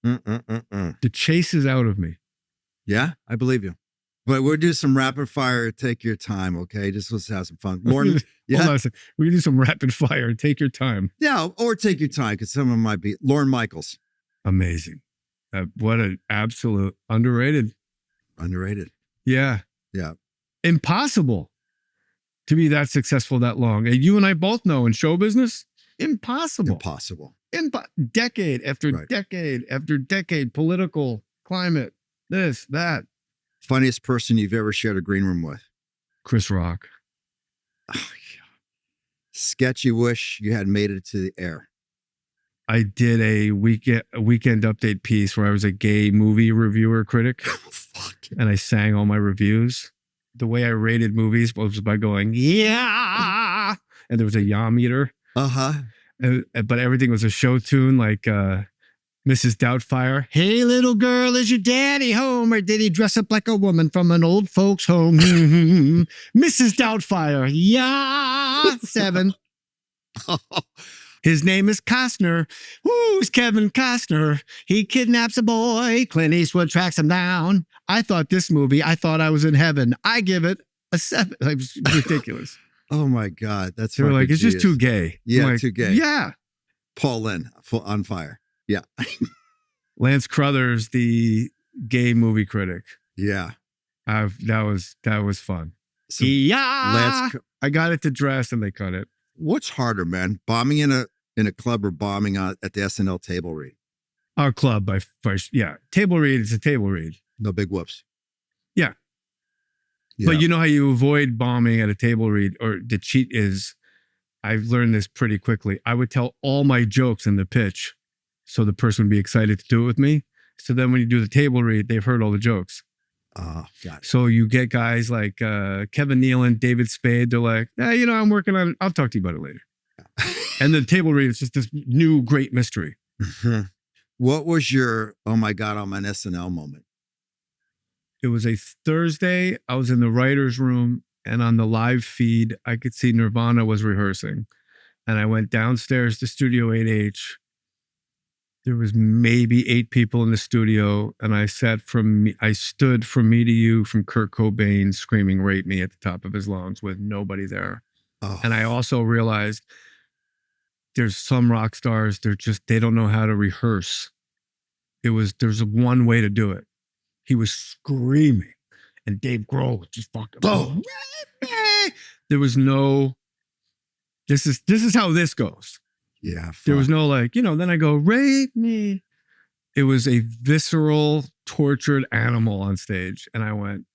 The chase is out of me. Yeah, I believe you. But we'll do some rapid fire. Take your time, okay? Just let's have some fun. Lauren, yeah. Hold on a second. We're going to do some rapid fire. Take your time. Yeah, or take your time because some of them might be. Lauren Michaels. Amazing. What an absolute underrated. Underrated. Yeah. Yeah. Impossible to be that successful that long. And you and I both know in show business, Impossible. Impossible. Decade after Right. decade after decade, political, climate, this, that. Funniest person you've ever shared a green room with? Chris Rock. Oh, yeah. Sketch you wish you had made it to the air. I did a weekend update piece where I was a gay movie reviewer critic, Fuck. and I sang all my reviews. The way I rated movies was by going, yeah, and there was a yaw meter. Uh-huh. But everything was a show tune, like Mrs. Doubtfire. Hey, little girl, is your daddy home, or did he dress up like a woman from an old folks' home? Mrs. Doubtfire, yeah, 7. His name is Costner. Who's Kevin Costner? He kidnaps a boy. Clint Eastwood tracks him down. I thought I was in heaven. I give it a 7. Like, it's ridiculous. Oh my God. That's They were like, it's just too gay. Yeah, I'm like, too gay. Yeah. Paul Lynn, on fire. Yeah. Lance Crothers, the gay movie critic. Yeah. That was fun. So Yeah. I got it to dress and they cut it. what's harder, man? Bombing in a club or bombing at the SNL table read? Our club by table read is a table read. No big whoops. Yeah. But you know how you avoid bombing at a table read, or the cheat is, I've learned this pretty quickly. I would tell all my jokes in the pitch so the person would be excited to do it with me. So then when you do the table read, they've heard all the jokes. Oh, got it. So you get guys like Kevin Nealon, David Spade. They're like, I'm working on it. I'll talk to you about it later. And the table read is just this new great mystery. What was your, oh my God, I'm an SNL moment? It was a Thursday. I was in the writer's room, and on the live feed, I could see Nirvana was rehearsing. And I went downstairs to Studio 8H. There was maybe 8 people in the studio, and I stood from Me to You from Kurt Cobain screaming "Rape Me" at the top of his lungs with nobody there. Oh. And I also realized there's some rock stars, they don't know how to rehearse. There's one way to do it. He was screaming, and Dave Grohl was just fucking. Oh. There was no. This is how this goes. Yeah. There was no then I go, rape me. It was a visceral, tortured animal on stage. And I went,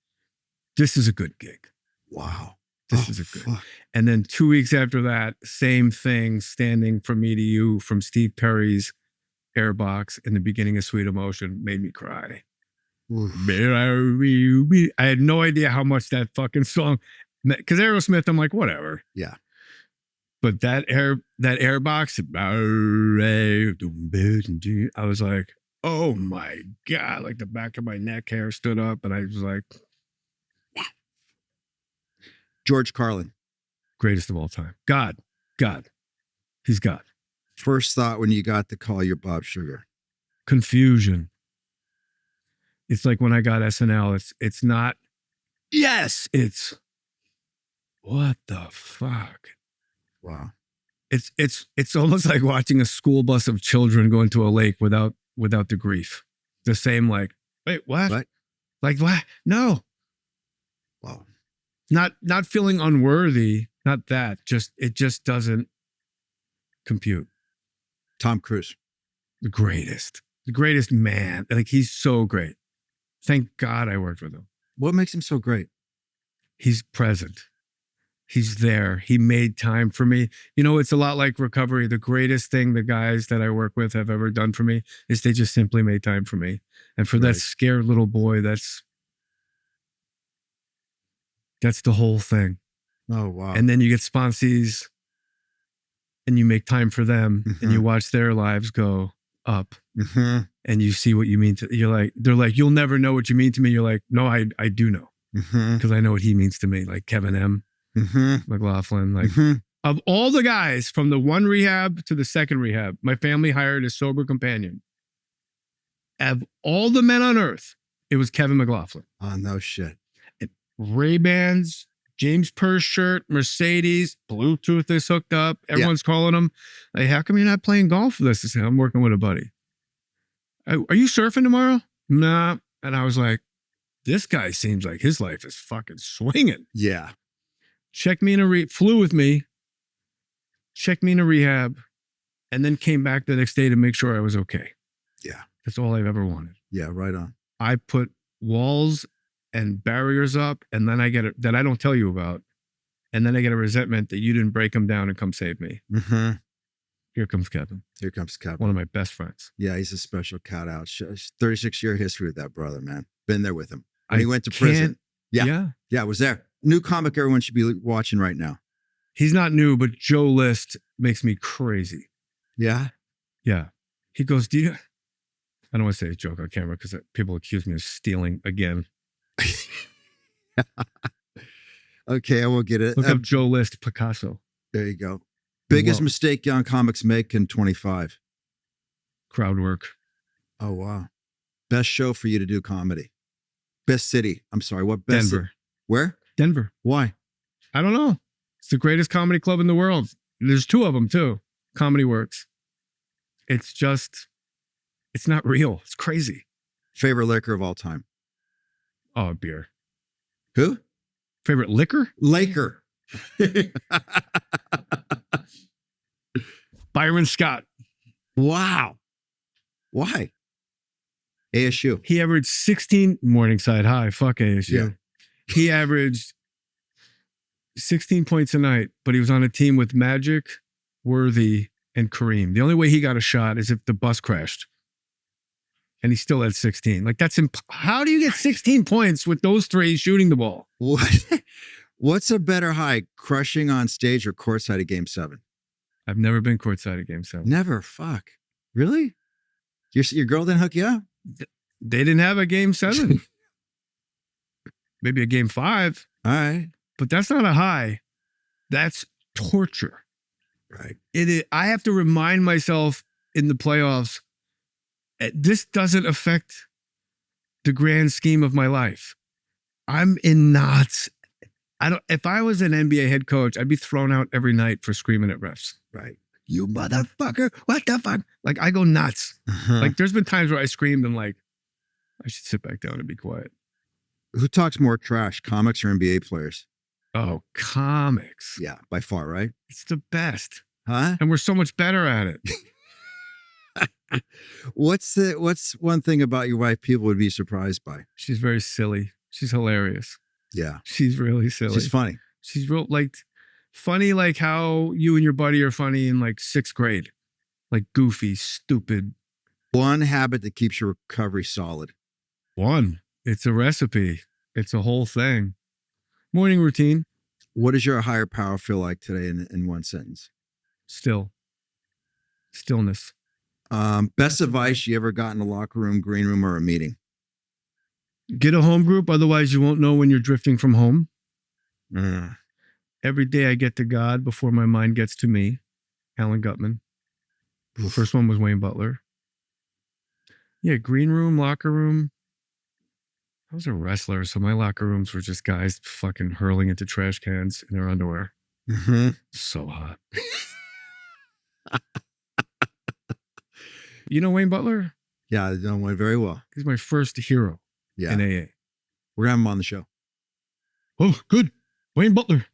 this is a good gig. Wow. This is a good. Fuck. And then 2 weeks after that, same thing, standing from Me to You from Steve Perry's Airbox in the beginning of Sweet Emotion made me cry. I had no idea how much that fucking song, because Aerosmith, I'm like, whatever. Yeah. But that Airbox, I was like, oh my God, like the back of my neck hair stood up, and I was like, George Carlin. Greatest of all time. God. He's God. First thought when you got the call, you're Bob Sugar. Confusion. It's like when I got SNL, it's not, yes, it's, what the fuck? Wow. It's almost like watching a school bus of children go into a lake without the grief. The same, like, wait, what? What? Like, what? No. Wow. Not feeling unworthy. Not that. It just doesn't compute. Tom Cruise. The greatest man. Like, he's so great. Thank God I worked with him. What makes him so great? He's present. He's there. He made time for me. It's a lot like recovery. The greatest thing the guys that I work with have ever done for me is they just simply made time for me. And for that scared little boy, that's the whole thing. Oh, wow. And then you get sponsees and you make time for them and you watch their lives go up and you see what you mean to, they're like, you'll never know what you mean to me. You're like, no, I do know, because I know what he means to me. Like Kevin M. McLaughlin, like of all the guys from the one rehab to the second rehab, my family hired a sober companion. Of all the men on earth, it was Kevin McLaughlin. Oh, no shit. Ray-Bans, James Purse shirt, Mercedes, Bluetooth is hooked up. Everyone's calling him. Like, how come you're not playing golf with us? I said, I'm working with a buddy. Are you surfing tomorrow? Nah. And I was like, this guy seems like his life is fucking swinging. Yeah. Checked me in flew with me. Checked me in a rehab. and then came back the next day to make sure I was okay. Yeah. That's all I've ever wanted. Yeah, right on. I put walls and barriers up, and then I get it that I don't tell you about. And then I get a resentment that you didn't break them down and come save me. Mm-hmm. Here comes Kevin. Here comes Kevin. One of my best friends. Yeah, he's a special cat out. 36-year history with that brother, man. Been there with him. When he went to prison. Yeah, I was there. New comic everyone should be watching right now. He's not new, but Joe List makes me crazy. Yeah? Yeah. He goes, I don't want to say a joke on camera because people accuse me of stealing again. Okay, I will get it. Look up Joe List Picasso. There you go. Biggest mistake young comics make in 25. Crowd work. Oh, wow. Best show for you to do comedy. Best city. I'm sorry. What best? Denver. Where? Denver. Why? I don't know. It's the greatest comedy club in the world. There's 2 of them too. Comedy Works. It's not real. It's crazy. Favorite liquor of all time? Oh, beer. Who? Favorite liquor? Laker. Byron Scott. Wow. Why? ASU. He averaged 16 Morningside High. Fuck ASU. Yeah. He averaged 16 points a night, but he was on a team with Magic, Worthy, and Kareem. The only way he got a shot is if the bus crashed. And he still had 16. Like, how do you get 16 points with those 3 shooting the ball? What's a better high, crushing on stage or courtside at Game 7? I've never been courtside at Game 7. Never. Fuck. Really? Your girl didn't hook you up? They didn't have a Game 7. Maybe a Game 5. All right. But that's not a high. That's torture. Right. I have to remind myself in the playoffs, this doesn't affect the grand scheme of my life. I'm in knots. If I was an NBA head coach, I'd be thrown out every night for screaming at refs. Right. You motherfucker. What the fuck? Like, I go nuts. Uh-huh. Like, there's been times where I screamed and like, I should sit back down and be quiet. Who talks more trash, comics or NBA players? Oh, comics. Yeah, by far, right? It's the best. Huh? And we're so much better at it. What's one thing about your wife people would be surprised by? She's very silly. She's hilarious. Yeah. She's really silly. She's funny. She's real, like, funny like how you and your buddy are funny in like 6th grade. Like goofy, stupid. One habit that keeps your recovery solid. One. It's a recipe. It's a whole thing. Morning routine. What does your higher power feel like today in one sentence? Stillness. Best advice you ever got in a locker room, green room, or a meeting? Get a home group, otherwise you won't know when you're drifting from home. Every day I get to God before my mind gets to me. Alan Gutman. The first one was Wayne Butler. Yeah, green room, locker room. I was a wrestler, so my locker rooms were just guys fucking hurling into trash cans in their underwear. Mm-hmm. So hot. You know Wayne Butler? Yeah, I know Wayne very well. He's my first hero in AA. We're going to have him on the show. Oh, good. Wayne Butler.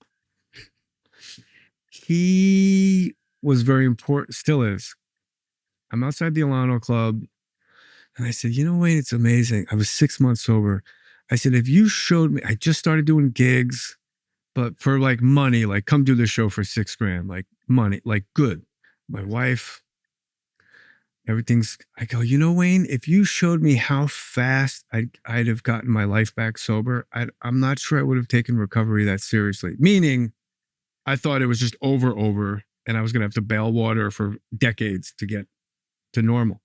He was very important, still is. I'm outside the Alano Club, and I said, you know, Wayne, it's amazing. I was 6 months sober. I said, if you showed me, I just started doing gigs, but for like money, like come do this show for $6,000, like money, like good. My wife, I go, you know, Wayne, if you showed me how fast I'd have gotten my life back sober, I'm not sure I would have taken recovery that seriously. Meaning, I thought it was just over, and I was going to have to bail water for decades to get to normal.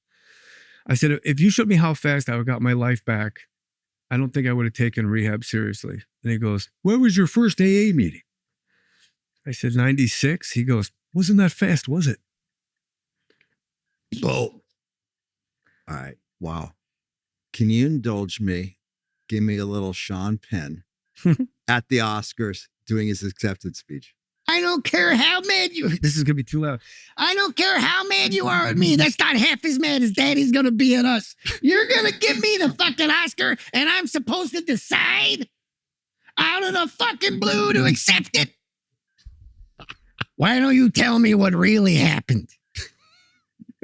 I said, if you showed me how fast I got my life back, I don't think I would have taken rehab seriously. And he goes, where was your first AA meeting? I said, 96. He goes, wasn't that fast, was it? Oh. All right. Wow. Can you indulge me? Give me a little Sean Penn at the Oscars doing his acceptance speech. I don't care how mad you... This is going to be too loud. I don't care how mad you are at me. That's not half as mad as Daddy's going to be at us. You're going to give me the fucking Oscar and I'm supposed to decide out of the fucking blue to accept it? Why don't you tell me what really happened?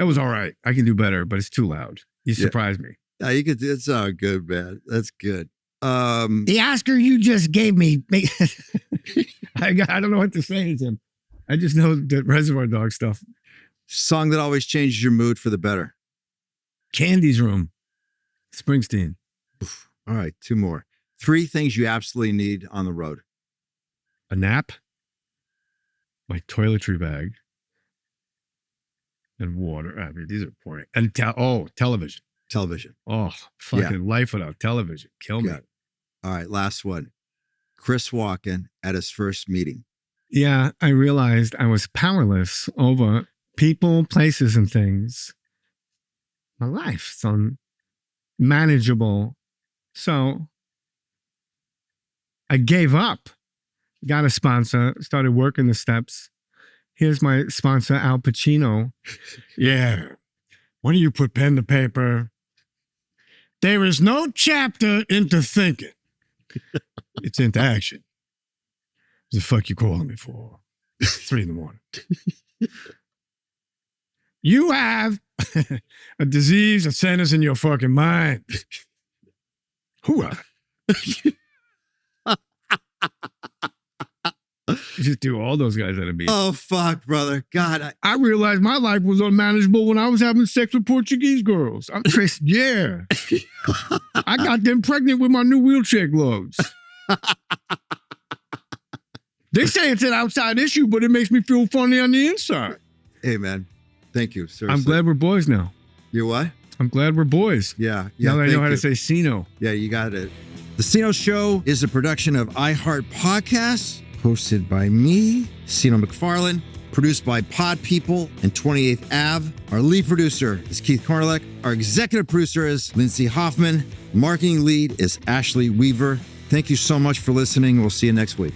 That was all right. I can do better, but it's too loud. You surprised me. Yeah, you could. It's all good, man. That's good. The Oscar you just gave me. I don't know what to say to him. I just know the Reservoir Dog stuff. Song that always changes your mood for the better. Candy's Room. Springsteen. All right, 2 more. 3 things you absolutely need on the road. A nap. My toiletry bag. And water. I mean, these are important. And television. Television. Oh, fucking life without television. Kill me. Got it. All right, last one. Chris Walken at his first meeting. Yeah, I realized I was powerless over people, places, and things. My life's unmanageable. So I gave up, got a sponsor, started working the steps. Here's my sponsor, Al Pacino. Yeah. When you put pen to paper, there is no chapter into thinking. It's into action. What the fuck you calling me for? 3 a.m. You have a disease that centers in your fucking mind. Hoorah. You just do all those guys at a meeting. Oh, fuck, brother. God. I realized my life was unmanageable when I was having sex with Portuguese girls. I'm Chris. Yeah. I got them pregnant with my new wheelchair gloves. They say it's an outside issue, but it makes me feel funny on the inside. Hey, man. Thank you. Seriously. I'm glad we're boys now. You're what? I'm glad we're boys. Yeah. Now that I know how to say Seano. Yeah, you got it. The Seano Show is a production of iHeart Podcasts, hosted by me, Seano McFarlane, produced by Pod People and 28th Ave. Our lead producer is Keith Cornelek. Our executive producer is Lindsay Hoffman. Marketing lead is Ashley Weaver. Thank you so much for listening. We'll see you next week.